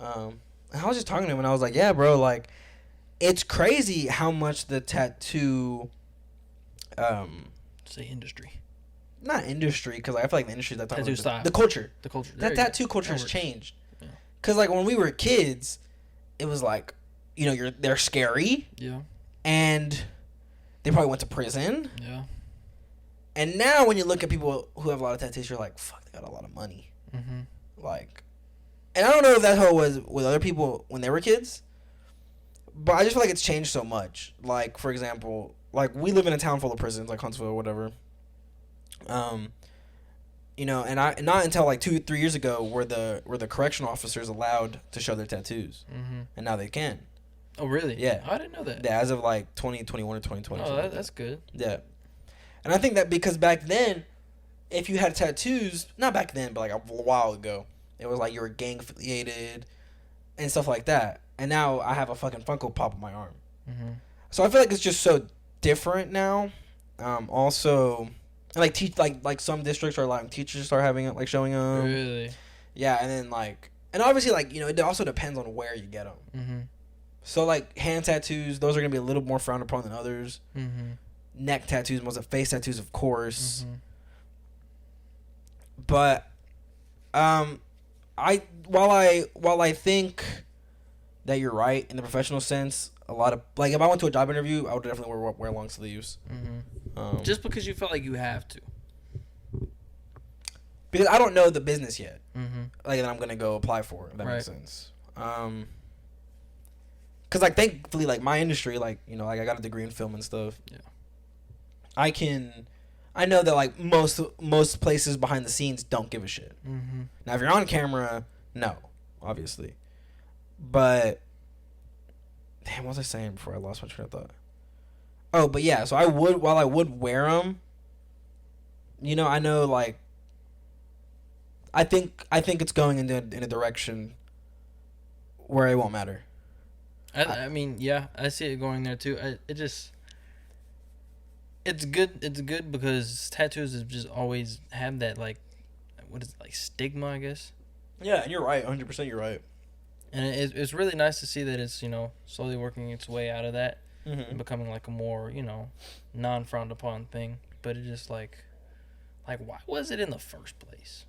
And I was just talking to him, and I was like, "Yeah, bro, like it's crazy how much the tattoo, Say industry. not industry, because I feel like the industry that Tattoo style. the culture, The culture. that tattoo culture has works. changed. Yeah. Because like when we were kids, it was like, you know, they're scary, Yeah. and they probably went to prison. Yeah. And now when you look at people who have a lot of tattoos, you're like, fuck, they got a lot of money. Mm-hmm. Like, and I don't know if that's how it was with other people when they were kids, but I just feel like it's changed so much. Like, for example, like we live in a town full of prisons, like Huntsville or whatever. You know, and not until like 2-3 years ago were the correctional officers allowed to show their tattoos, Mm-hmm. and now they can. Oh, really? Yeah. I didn't know that. Yeah, as of like 2021 or 2020. Oh, something like that's good. Yeah. And I think that because back then, if you had tattoos, not back then, but like a while ago, it was like you were gang affiliated and stuff like that. And now I have a fucking Funko Pop on my arm. Mm-hmm. So I feel like it's just so different now. Also, like like some districts are allowing teachers to start having it, like showing them. Really? Yeah, and then like, and obviously like, you know, it also depends on where you get them. Mm-hmm. So like hand tattoos, those are gonna be a little more frowned upon than others. Mm-hmm. Neck tattoos, most of face tattoos, of course. Mm-hmm. But while I think that you're right in the professional sense, a lot of like if I went to a job interview, I would definitely wear long sleeves. Mm-hmm. Just because you feel like you have to. Because I don't know the business yet, Mm-hmm. like that I'm gonna go apply for. If that makes Right. sense. Cause like thankfully like my industry, like, you know, like I got a degree in film and stuff. Yeah. I know that like most places behind the scenes don't give a shit. Mm-hmm. Now if you're on camera, no, obviously. But damn, what was I saying before I lost my train of thought? Oh, but yeah, so while I would wear them, you know, I know, like, I think it's going in a direction where it won't matter. I mean, yeah, I see it going there too. It's good. It's good because tattoos have just always had that, like, what is it, like, stigma, I guess. Yeah, and you're right. 100% you're right. And it's really nice to see that it's, slowly working its way out of that and Mm-hmm. becoming like a more, non frowned upon thing. But it just like why was it in the first place?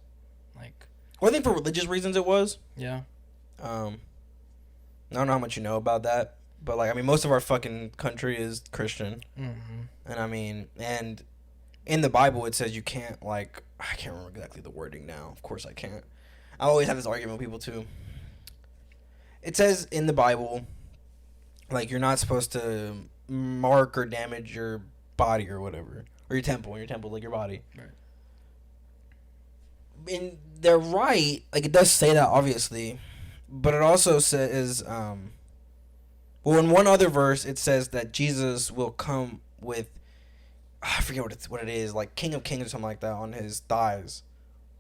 Like, Well, I think for religious reasons it was. yeah. I don't know how much you know about that, but, like, I mean, most of our fucking country is Christian. Mm-hmm. And I mean, and in the Bible it says you can't, like, I can't remember exactly the wording now. Of course I can't. I always have this argument with people too. It says in the Bible, like, you're not supposed to mark or damage your body or whatever, or your temple, like your body. Right. And they're right. Like, it does say that, obviously, but it also says, well, in one other verse it says that Jesus will come with, I forget what it is, like King of Kings or something like that on his thighs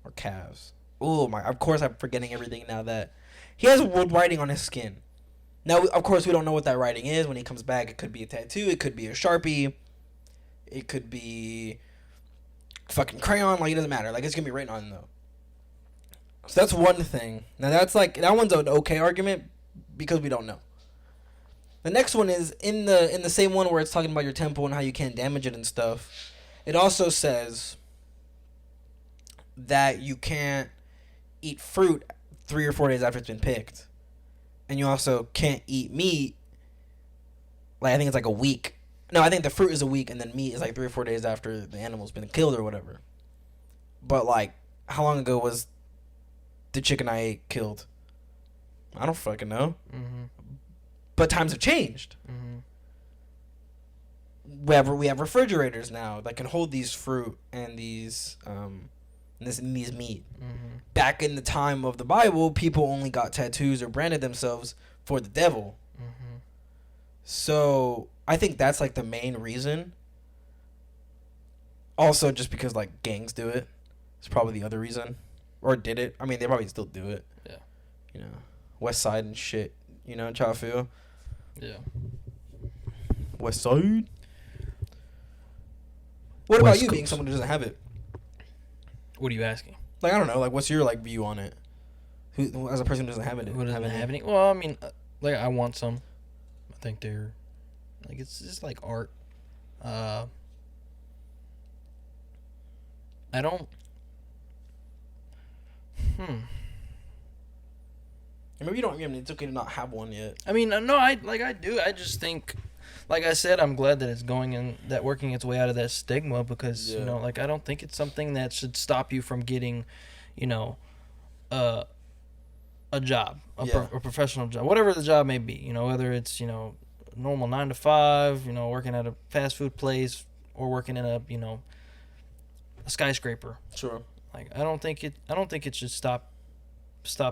or calves. Oh my! Of course, I'm forgetting everything now. That he has wood writing on his skin. Now, of course, we don't know what that writing is. When he comes back, it could be a tattoo. It could be a Sharpie. It could be fucking crayon. Like, it doesn't matter. Like, it's gonna be written on though. So that's one thing. Now that's like, that one's an okay argument because we don't know. The next one is in the same one where it's talking about your temple and how you can't damage it and stuff. It also says that you can't eat fruit 3 or 4 days after it's been picked, and you also can't eat meat. Like, I think it's like a week. No, I think the fruit is a week, and then meat is like 3 or 4 days after the animal's been killed or whatever. But, like, how long ago was the chicken I ate killed? I don't fucking know. Mm-hmm. But times have changed. Mm-hmm. We have refrigerators now that can hold these fruit and these these meat. Mm-hmm. Back in the time of the Bible, people only got tattoos or branded themselves for the devil. Mm-hmm. So I think that's like the main reason. Also, just because, like, gangs do it. It's probably the other reason. Or did it. I mean, they probably still do it. Yeah. You know, West Side and shit. You know, try to feel. Yeah. West Side. What about West you, being Coast. someone who doesn't have it? What are you asking? Like, I don't know. Like, what's your, like, view on it? Who, as a person who doesn't have it? What doesn't have any? Well, I mean, like, I want some. I think they're, like, it's just like art. I don't. Maybe you don't. I mean, it's okay to not have one yet. I mean, no, I do. I just think, like I said, I'm glad that it's working its way out of that stigma because, Yeah. like, I don't think it's something that should stop you from getting, a job, a professional job, whatever the job may be, whether it's, normal 9 to 5, working at a fast food place or working in a skyscraper. Sure. Like, I don't think it should stop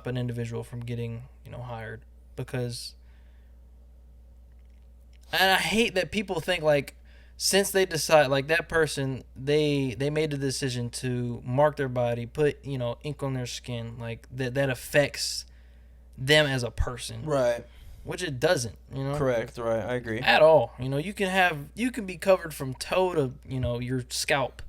an individual from getting, hired, because, and I hate that people think, like, since they decide, like, that person, they made the decision to mark their body, put, ink on their skin, like, that affects them as a person, Right. which it doesn't, Correct. Right. I agree. at all. You can be covered from toe to, your scalp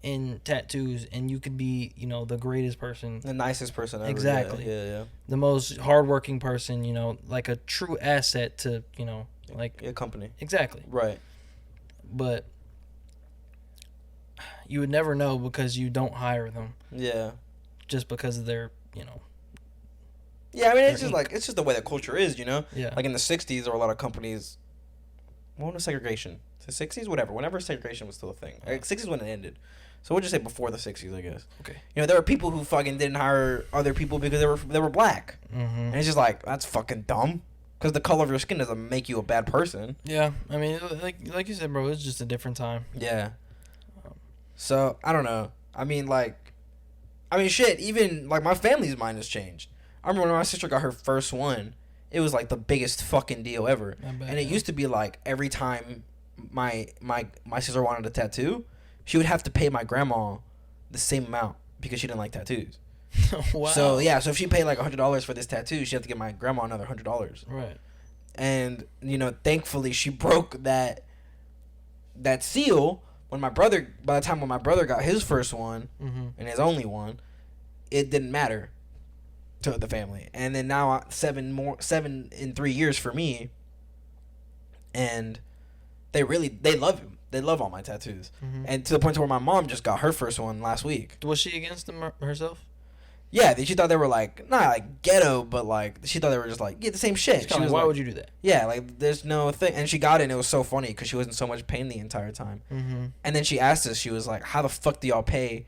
in tattoos, and you could be, the greatest person, The nicest person ever. Exactly. Yeah. the most hardworking person, like a true asset to, like, Yeah. Company. exactly. Right. But you would never know because you don't hire them Yeah. just because of their, Yeah. I mean, it's Their just like, it's just the way that culture is. yeah. Like in the '60s, there were a lot of companies. When was segregation? The '60s, whatever. Whenever segregation was still a thing. Like, '60s when it ended. So we'll just say before the '60s, I guess. Okay. There were people who fucking didn't hire other people because they were black, Mm-hmm. and it's just like, that's fucking dumb. Because the color of your skin doesn't make you a bad person. Yeah. I mean, like you said, bro, it's just a different time. Yeah. So I don't know. I mean, shit. Even like my family's mind has changed. I remember when my sister got her first one. It was like the biggest fucking deal ever. I bet, And it yeah. used to be like every time my sister wanted a tattoo, she would have to pay my grandma the same amount because she didn't like tattoos. Wow. So yeah, so if she paid like $100 for this tattoo, she had to give my grandma another $100. Right. And thankfully she broke that seal when my brother. By the time when my brother got his first one and his only one, it didn't matter to the family. And then now 7 in 3 years for me. And they love him. They love all my tattoos. And to the point to where my mom just got her first one last week. Was she against them herself? Yeah, she thought they were like not like ghetto, but like she thought they were just like the same shit. She was why would you do that? Yeah, like there's no thing. And she got it, and it was so funny because she was in so much pain the entire time. And then she asked us, she was like, "How the fuck do y'all pay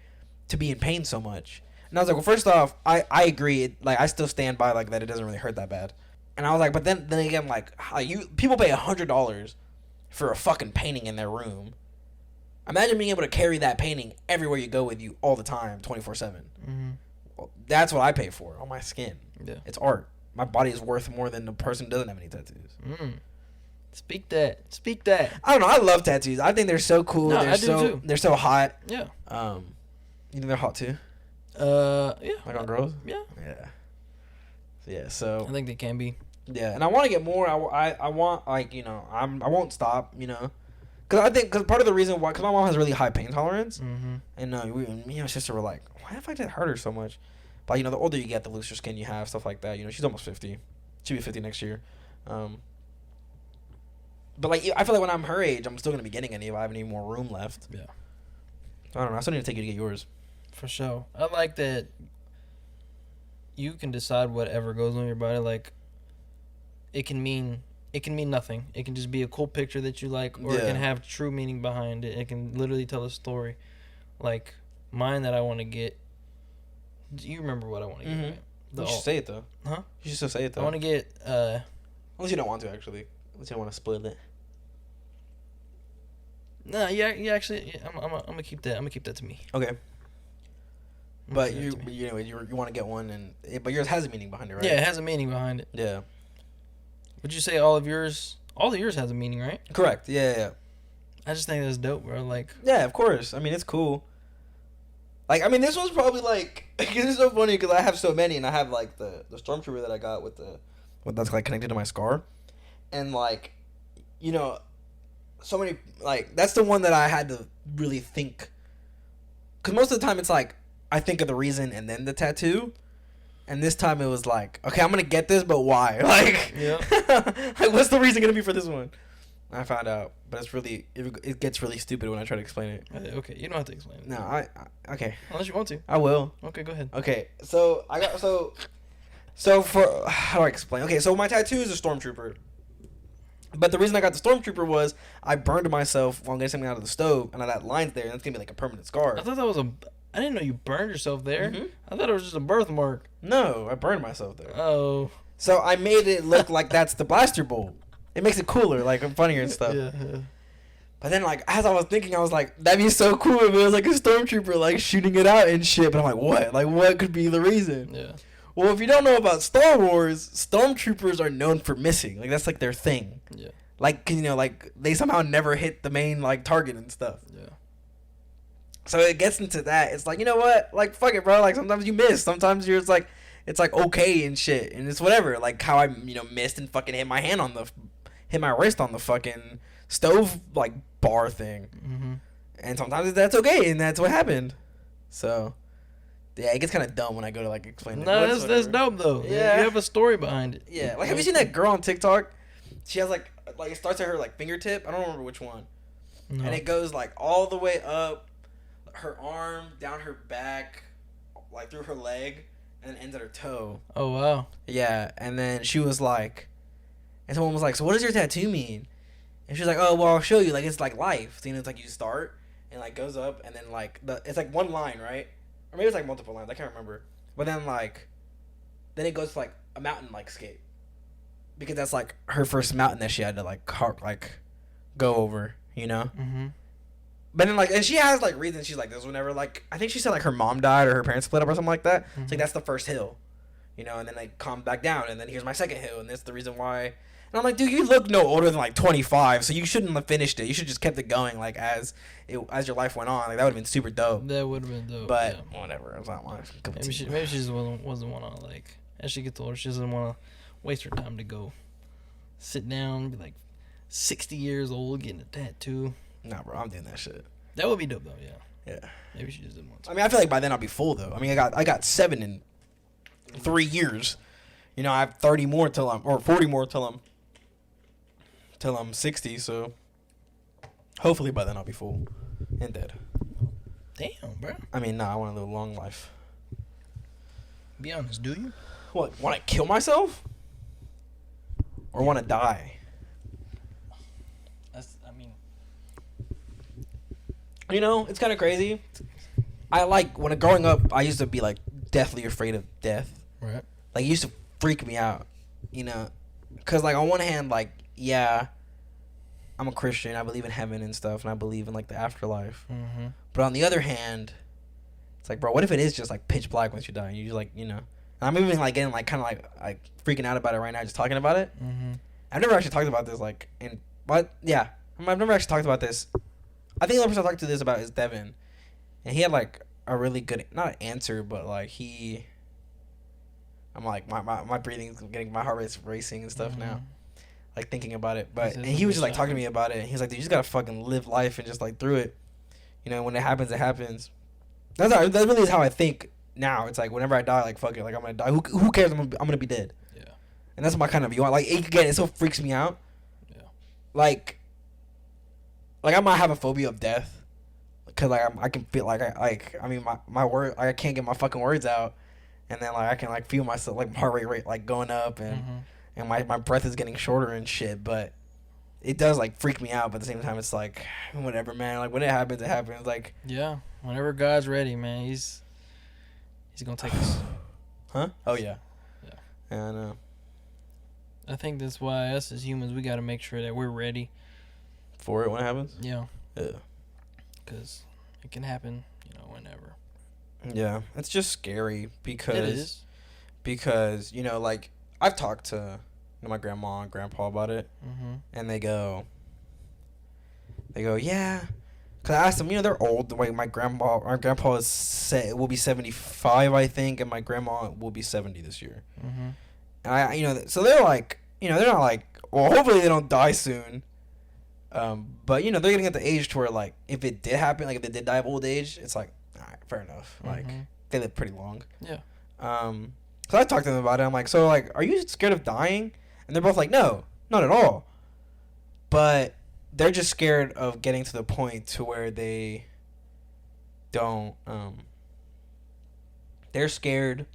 to be in pain so much?" And I was like, "Well, first off, I agree. Like I still stand by like that. It doesn't really hurt that bad." And I was like, "But then again, like people pay $100 for a fucking painting in their room. Imagine being able to carry that painting everywhere you go with you all the time, 24/7." That's what I pay for on my skin. Yeah. It's art. My body is worth more than the person who doesn't have any tattoos. Speak that. I don't know. I love tattoos. I think they're so cool. No, They're I do too. They're so hot. Yeah. You think they're hot too? Yeah. Like on girls? Yeah. Yeah. Yeah. So. I think they can be. Yeah, and I want to get more. I want like I won't stop. Because part of the reason why, because my mom has really high pain tolerance, and me and my sister were like, why the fuck did it hurt her so much? But the older you get, the looser skin you have, stuff like that. She's almost 50. She'll be 50 next year. But like I feel like when I'm her age, I'm still gonna be getting any if I have any more room left. Yeah. I don't know. I still need to take you to get yours. For sure. I like that you can decide whatever goes on your body. Like, it can mean nothing. It can just be a cool picture that you like, or it can have true meaning behind it. It can literally tell a story. Like mine that I want to get. Do you remember what I want to get? Right? You should say it though. Huh? You should still say it though. I want to get. Unless you don't want to actually. Unless you don't want to spoil it. No, yeah. Actually, I'm gonna keep that. I'm gonna keep that to me. Okay. But you want to get one, but yours has a meaning behind it, right? Yeah, it has a meaning behind it. Yeah. Would you say all of yours has a meaning, right? Correct. Yeah. I just think that's dope, bro. Like. Yeah, of course. I mean, it's cool. Like, I mean, this one's probably like, it's so funny because I have so many, and I have like the Stormtrooper that I got with that's like connected to my scar, and like, so many, like, that's the one that I had to really think, because most of the time it's like I think of the reason and then the tattoo. And this time it was like, okay, I'm gonna get this, but why? Like, like, what's the reason gonna be for this one? And I found out, but it gets really stupid when I try to explain it. Okay, you don't have to explain it. No, okay. Unless you want to. I will. Okay, go ahead. Okay, so I got so for how do I explain? Okay, so my tattoo is a Stormtrooper, but the reason I got the Stormtrooper was I burned myself while getting something out of the stove, and that line's there, and it's gonna be like a permanent scar. I thought that was I didn't know you burned yourself there. I thought it was just a birthmark. No, I burned myself there. Oh. So I made it look like that's the blaster bolt. It makes it cooler, like funnier and stuff. Yeah. But then, like, as I was thinking, I was like, that'd be so cool if it was like a Stormtrooper, like shooting it out and shit. But I'm like, what? Like, what could be the reason? Yeah. Well, if you don't know about Star Wars, Stormtroopers are known for missing. Like, that's like their thing. Yeah. Like, 'cause, like they somehow never hit the main like target and stuff. Yeah. So it gets into that. It's like, you know what? Like, fuck it, bro. Like, sometimes you miss. Sometimes it's like okay and shit, and it's whatever. Like how I missed and fucking hit my wrist on the fucking stove like bar thing. And sometimes that's okay, and that's what happened. So yeah, it gets kind of dumb when I go to like explain. No, that's dope though. Yeah, you have a story behind it. Yeah, like have you seen that girl on TikTok? She has like it starts at her like fingertip. I don't remember which one. No. And it goes like all the way up her arm, down her back, like through her leg, and ends at her toe. Oh wow. Yeah, and then she was like, and someone was like, "So what does your tattoo mean?" And she was like, "Oh well, I'll show you. Like it's like life. So, it's like you start and like goes up, and then like it's like one line, right? Or maybe it's like multiple lines. I can't remember. But then then it goes to like a mountain scape, because that's like her first mountain that she had to like go over, But then and she has like reasons. She's like, this whenever I think she said like her mom died or her parents split up or something like that. It's like that's the first hill, and then calm back down, and then here's my second hill, and that's the reason why. And I'm like, dude, you look no older than like 25, so you shouldn't have finished it. You should just kept it going like as your life went on. Like that would have been super dope. That would have been dope. But yeah. whatever, it's not my cup of Maybe tea. she just wasn't want to, like, as she gets older, she doesn't want to waste her time to go sit down, be like 60 years old, getting a tattoo. Nah, bro, I'm doing that shit. That would be dope though. Yeah. Yeah. Maybe she just didn't want to. I mean, I feel like by then I'll be full though. I mean, I got 7 in 3 years. You know, I have 30 more till I'm, or 40 more till I'm 60. So hopefully by then I'll be full and dead. Damn, bro. I mean, nah, I want to live a long life. Be honest, do you? What? Want to kill myself? Or want to die? I mean, You know, it's kind of crazy. I like when growing up, I used to be like deathly afraid of death. right. Like, it used to freak me out, you know? Because, like, on one hand, like, yeah, I'm a Christian. I believe in heaven and stuff, and I believe in, like, the afterlife. Mm-hmm. But on the other hand, it's like, bro, what if it is just, like, pitch black once you die? And you just, like, you know? And I'm even, like, getting, like, kind of, like, freaking out about it right now, just talking about it. Mm-hmm. I've never actually talked about this, like, but, yeah. I've never actually talked about this. I think the only person I talked to this about is Devin. And he had, like, a really good, not an answer, but, like, I'm like, my breathing's getting, my heart rate's racing and stuff now. Like, thinking about it. But, and he was just, like, talking to me about it. And he was like, dude, you just gotta fucking live life and just, like, through it. You know, when it happens, it happens. That really is how I think now. It's like, whenever I die, like, fuck it. Like, I'm gonna die. Who cares? I'm gonna be dead. Yeah. And that's my kind of view. Like, again, it so freaks me out. Yeah. Like I might have a phobia of death. Because, like, I can feel, like, I mean, my word, like, I can't get my fucking words out. And then, like, I can, like, feel myself, like, my heart rate, like, going up. And my breath is getting shorter and shit. But it does, like, freak me out. But at the same time, it's like, whatever, man. Like, when it happens, it happens. Like, Yeah. Whenever God's ready, man, he's gonna take us. huh? Oh, yeah. Yeah. Yeah, I know. I think that's why us as humans, we got to make sure that we're ready. For it when it happens? Yeah. Yeah. Because it can happen, whenever. Yeah. It's just scary because... It is. Because, you know, like, I've talked to my grandma and grandpa about it. Mm-hmm. And they go, yeah. Because I asked them, they're old. Like, my grandpa will be 75, I think, and my grandma will be 70 this year. Mm-hmm. And so they're like, they're not like, well, hopefully they don't die soon. But, they're getting at the age to where, like, if it did happen, like, if they did die of old age, it's like, all right, fair enough. Like, they live pretty long. Yeah. So I talked to them about it. I'm like, so, like, are you scared of dying? And they're both like, no, not at all. But they're just scared of getting to the point to where they don't, they're scared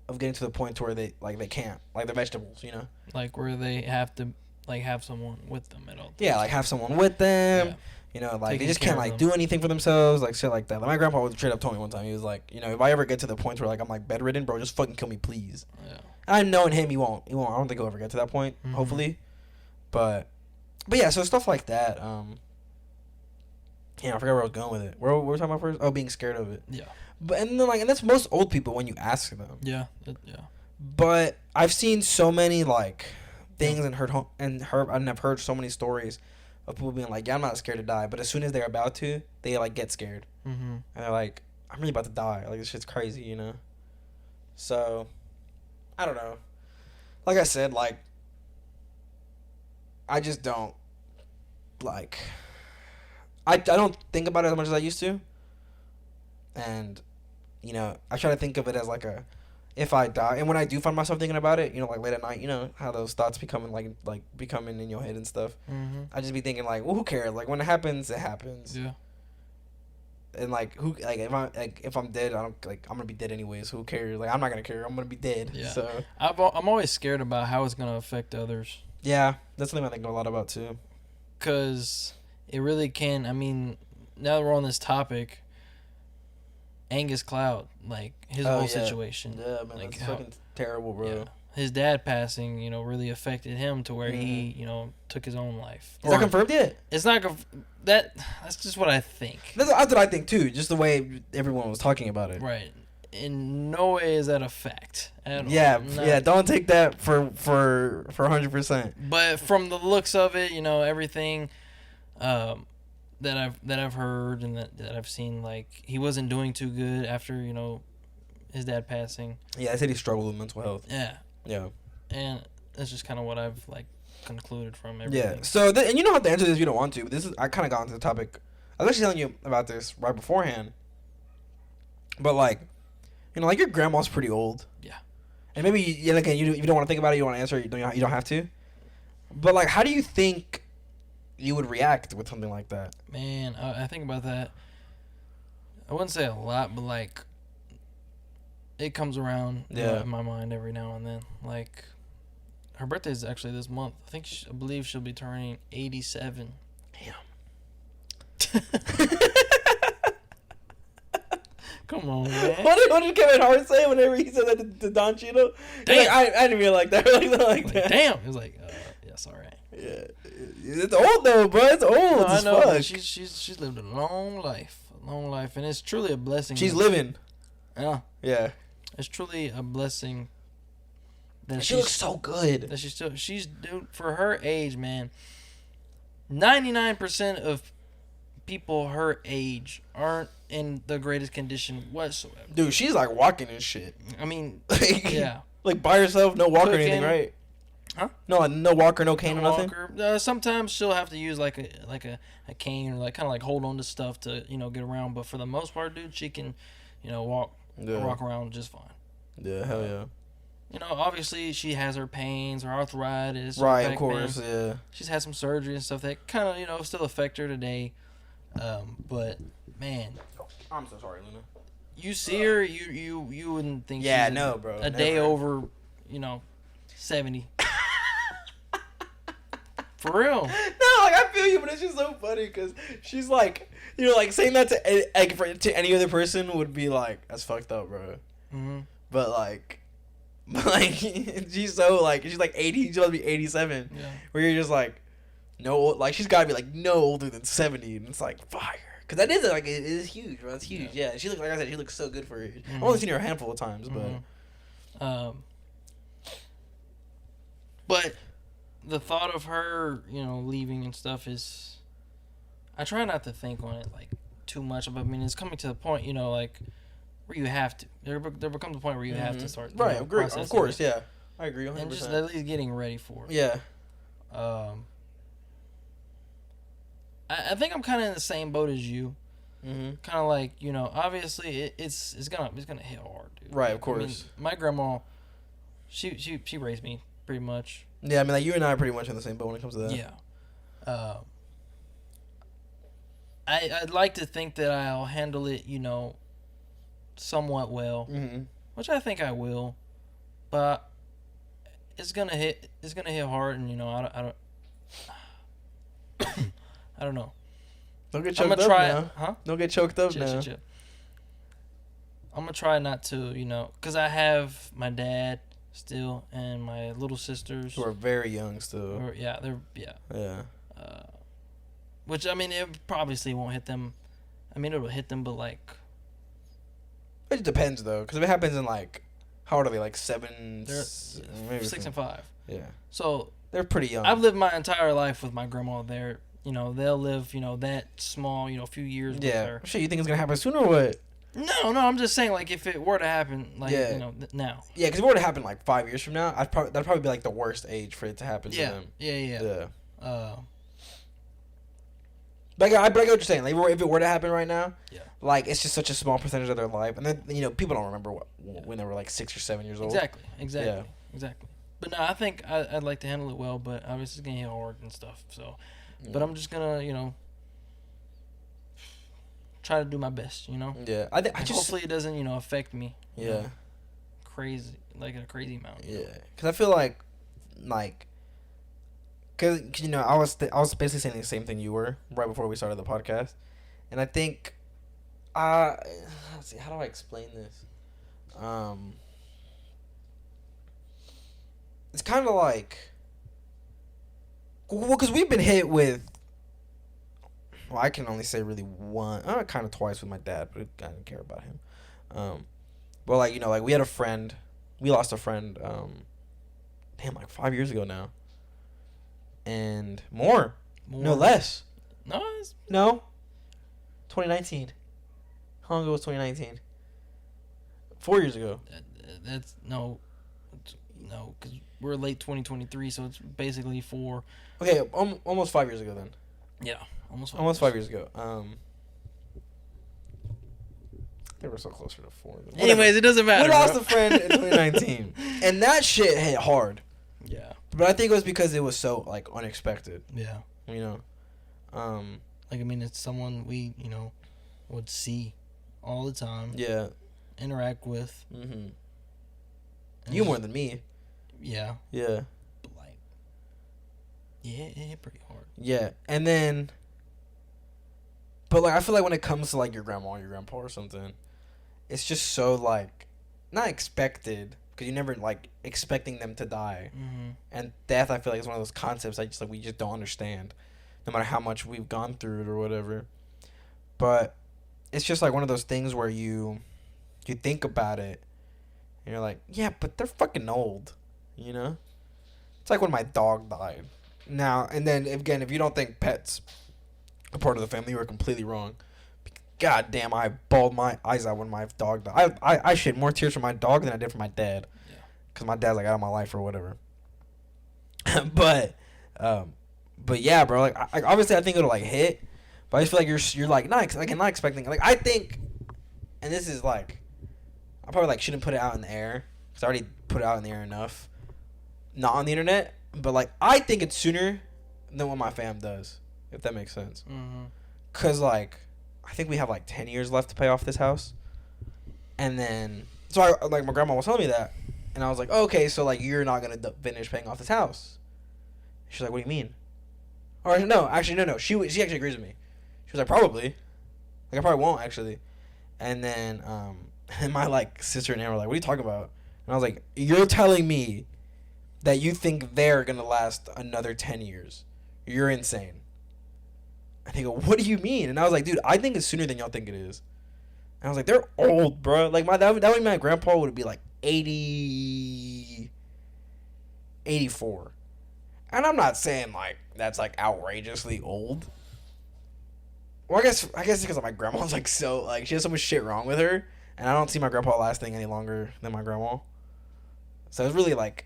of getting to the point to where they can't, like, the vegetables, Like where they have to, like, have someone with them at all times. Yeah, like, have someone with them. Yeah. Like, Taking they just care can't, of like, them. do anything for themselves, like, shit like that. Like, my grandpa would straight up told me one time, he was like, if I ever get to the point where, like, I'm, like, bedridden, bro, just fucking kill me, please. Yeah. And I know in him, he won't. I don't think he'll ever get to that point, hopefully. But yeah, so stuff like that. I forgot where I was going with it. Where were we talking about first? Oh, being scared of it. Yeah. But, and then, like, and that's most old people when you ask them. Yeah. Yeah. But I've seen so many, like, things and I've heard so many stories of people being like, yeah, I'm not scared to die, but as soon as they're about to, they, like, get scared. Mm-hmm. And they're like, I'm really about to die. Like, this shit's crazy, So, I don't know. Like I said, like, I just don't, like, I don't think about it as much as I used to. And, I try to think of it as, like, if I die, and when I do find myself thinking about it, like, late at night, how those thoughts becoming, like becoming in your head and stuff. Mm-hmm. I just be thinking, like, well, who cares? Like, when it happens, it happens. Yeah. And, like, if I'm dead, I'm gonna be dead anyways. So who cares? Like, I'm not gonna care. I'm gonna be dead. Yeah. So I'm always scared about how it's gonna affect others. yeah, that's something I think a lot about too. Cause it really can. I mean, now that we're on this topic, Angus Cloud, like his whole situation. Yeah, man, like that's fucking terrible, bro. Yeah. His dad passing, really affected him to where he, took his own life. Is that confirmed yet? It's not that's just what I think. That's what I think too. Just the way everyone was talking about it. Right. in no way is that a fact at all. Yeah, Not- yeah. Don't take that for 100%. But from the looks of it, everything that I've heard and that I've seen, like, he wasn't doing too good after his dad passing. Yeah, I said he struggled with mental health. Yeah, Yeah. and that's just kind of what I've like concluded from everything. Yeah. So and you don't have to answer this if you don't want to. But I kind of got into the topic. I was actually telling you about this right beforehand. But like, like your grandma's pretty old. Yeah. And maybe you don't want to think about it. You don't want to answer. You don't have to. But like, how do you think you would react with something like that? Man, I think about that. I wouldn't say a lot, but like, it comes around in my mind every now and then. Like, her birthday is actually this month. I believe she'll be turning 87. Damn. Come on, man. What did Kevin Hart say whenever he said that to Don Cheadle? Damn. Like, I didn't even like that. like that. Damn. It was like, yes, all right. Yeah. It's old though, bro. It's old No, I as know. fuck. But she's lived a long life, and it's truly a blessing. She's living. Yeah, Yeah. it's truly a blessing. That She looks so good. That she's dude, for her age, man. 99% of people her age aren't in the greatest condition whatsoever. Dude, she's like walking and shit. I mean, Like, yeah. Like by herself, no walker or anything, Cooking. right? Huh? No, no walker, no cane No or nothing. walker. Sometimes she'll have to use like a cane or like kind of like hold on to stuff to get around. But for the most part, dude, she can walk around just fine. Yeah, hell yeah. Obviously she has her pains, her arthritis, her Right, back of course, pain. yeah. She's had some surgery and stuff that kind of still affect her today. But man, I'm so sorry, Luna. you see her, you wouldn't think Yeah, she's no, bro, a day never. over 70. For real. No, like I feel you, but it's just so funny because she's like, like saying that to any other person would be like, that's fucked up, bro. Mm-hmm. But like she's so like she's like 80, she's about to be 87. Yeah. Where you're just like, no, like she's got to be like no older than 70, and it's like fire. Cause that is like it is huge, bro. It's huge. Yeah. She looks like I said, she looks so good for her age. I've only seen her a handful of times, But the thought of her, leaving and stuff is, I try not to think on it like too much. But I mean, it's coming to the point, like where you have to. There becomes a point where you have to start. right. Agree. Of processing course. it. Yeah. I agree. 100%. And just at least getting ready for it. Yeah. I think I'm kind of in the same boat as you. Mm-hmm. Kind of like obviously it's gonna hit hard, dude. Right. Of I mean, course. my grandma, she raised me pretty much. Yeah. I mean, like you and I are pretty much in the same boat when it comes to that. Yeah. I'd like to think that I'll handle it, somewhat well, Mm-hmm. which I think I will, but it's gonna hit hard, and I don't I don't know. Don't get I'm choked gonna up try now. it, huh? Don't get choked up now. Chill. I'm gonna try not to, because I have my dad still and my little sisters. Who are very young still. They're Yeah. which I mean, it obviously won't hit them. I mean, it'll hit them, but like, It depends though, because if it happens in like, how old are they? Like 7, they're maybe 6 and 5. Yeah. So They're pretty young. I've lived my entire life with my grandma there. They'll live, that small, a few years with Yeah. her. Shit, you think it's gonna happen sooner or what? No, I'm just saying, like, if it were to happen, like, Yeah. now. Yeah, because if it were to happen like 5 years from now, that'd probably be like the worst age for it to happen to Yeah, them. yeah. Yeah. But I get what you're saying. Like, if it were to happen right now, Yeah. like it's just such a small percentage of their life, and then people don't remember when they were like 6 or 7 years old. Exactly. But no, I think I'd like to handle it well, but obviously it's gonna hit hard and stuff. So, but I'm just gonna, try to do my best. Yeah, I just Hopefully it doesn't, affect me. Yeah. Crazy, like in a crazy amount. Yeah, because I feel like, cause I was basically saying the same thing you were right before we started the podcast, and I think, let's see, how do I explain this? It's kind of like, well, because we've been hit with. Well, I can only say really one, kind of twice with my dad, but I didn't care about him. But like, you know, like we had a friend, we lost a friend, like 5 years ago now, and more. No less. No, it's, No. 2019. How long ago was 2019? 4 years ago. that's no, because we're late 2023, so it's basically Okay, almost 5 years ago then. yeah, almost Almost 5 years ago. I think we're so closer to 4. Anyways, it doesn't matter. We lost bro. a friend in 2019, and that shit hit hard. Yeah. But I think it was because it was so like unexpected. Yeah. You know. Like, I mean, it's someone we, would see all the time, Yeah. interact with. Mhm. And You more than me. Yeah. Yeah. But like, yeah, it hit pretty hard. Yeah, and then. But like, I feel like when it comes to like your grandma or your grandpa or something, it's just so like, not expected because you never like expecting them to die, Mm-hmm. and death. I feel like is one of those concepts we just don't understand, no matter how much we've gone through it or whatever. But it's just like one of those things where you think about it, and you're like, yeah, but they're fucking old, you know. It's like when my dog died. Now and then again, if you don't think pets are part of the family, you are completely wrong. God damn, I bawled my eyes out when my dog died. I shed more tears for my dog than I did for my dad. Yeah. Because my dad's like out of my life or whatever. but yeah, bro. Like, obviously I think it'll like hit, but I just feel like you're like not expecting. Like I think, and this is like, I probably like shouldn't put it out in the air because I already put it out in the air enough. Not on the internet, but like I think it's sooner than what my fam does, if that makes sense. Mm-hmm. Cause like I think we have like 10 years left to pay off this house, and then so I like my grandma was telling me that, and I was like, okay, so like you're not gonna finish paying off this house. She's like, what do you mean? Or no, actually no. She actually agrees with me. She was like, probably. Like I probably won't actually. And then and my like sister and aunt were like, what are you talking about? And I was like, you're telling me that you think they're gonna last another 10 years? You're insane. And they go, what do you mean? And I was like, dude, I think it's sooner than y'all think it is. And I was like, they're old, bro. Like that would mean my grandpa would be like 80, 84. And I'm not saying like that's like outrageously old. Well, I guess because my grandma's like so like she has so much shit wrong with her, and I don't see my grandpa lasting any longer than my grandma. So it's really like,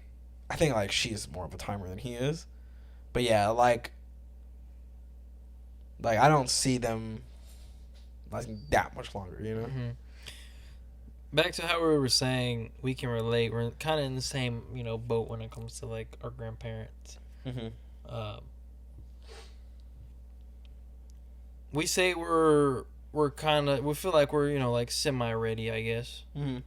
I think like she's more of a timer than he is. But yeah, like I don't see them lasting that much longer, you know. Mm-hmm. Back to how we were saying, we can relate. We're kind of in the same, boat when it comes to like our grandparents. Mm-hmm. We say we're kind of, we feel like we're like semi-ready, I guess. Mm-hmm.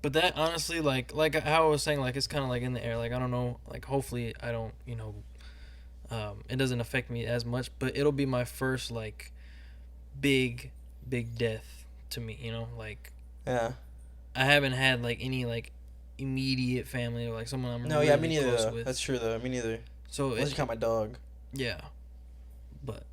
But that honestly, like how I was saying, like it's kind of like in the air. Like I don't know. Like hopefully I don't, it doesn't affect me as much. But it'll be my first like big death to me. Like Yeah. I haven't had like any like immediate family or like someone I'm No, really yeah, me neither. close Though. with. That's true though. Me neither. So Unless you count my dog. Yeah, but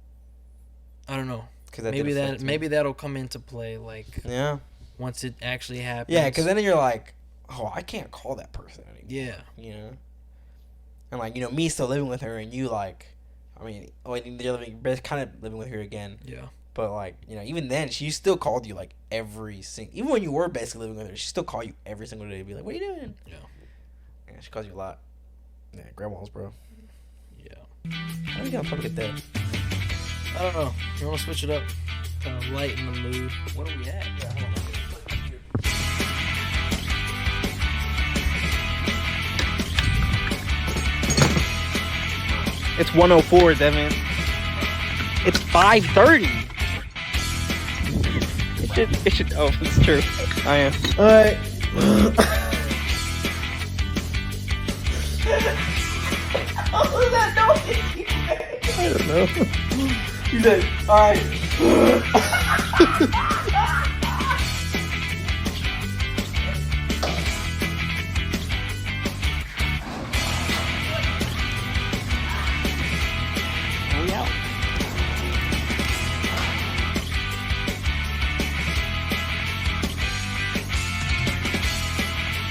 I don't know. Cause Maybe that'll come into play like Yeah. once it actually happens. Yeah, because then you're like, oh, I can't call that person anymore. Yeah. You know. And like me still living with her, and you like, I mean, you're kind of living with her again. Yeah. But like, even then, she still called you like even when you were basically living with her, she still called you every single day to be like, what are you doing? Yeah. Yeah, she calls you a lot. Yeah, grandma's, bro. Yeah. I think I'm probably get that. I don't know. You want to switch it up? Kind of lighten the mood. What are we at? Yeah, hold on. It's 104, Devin. It's 5:30. It should. Oh, it's true. I am. All right. I don't know. He said, all right.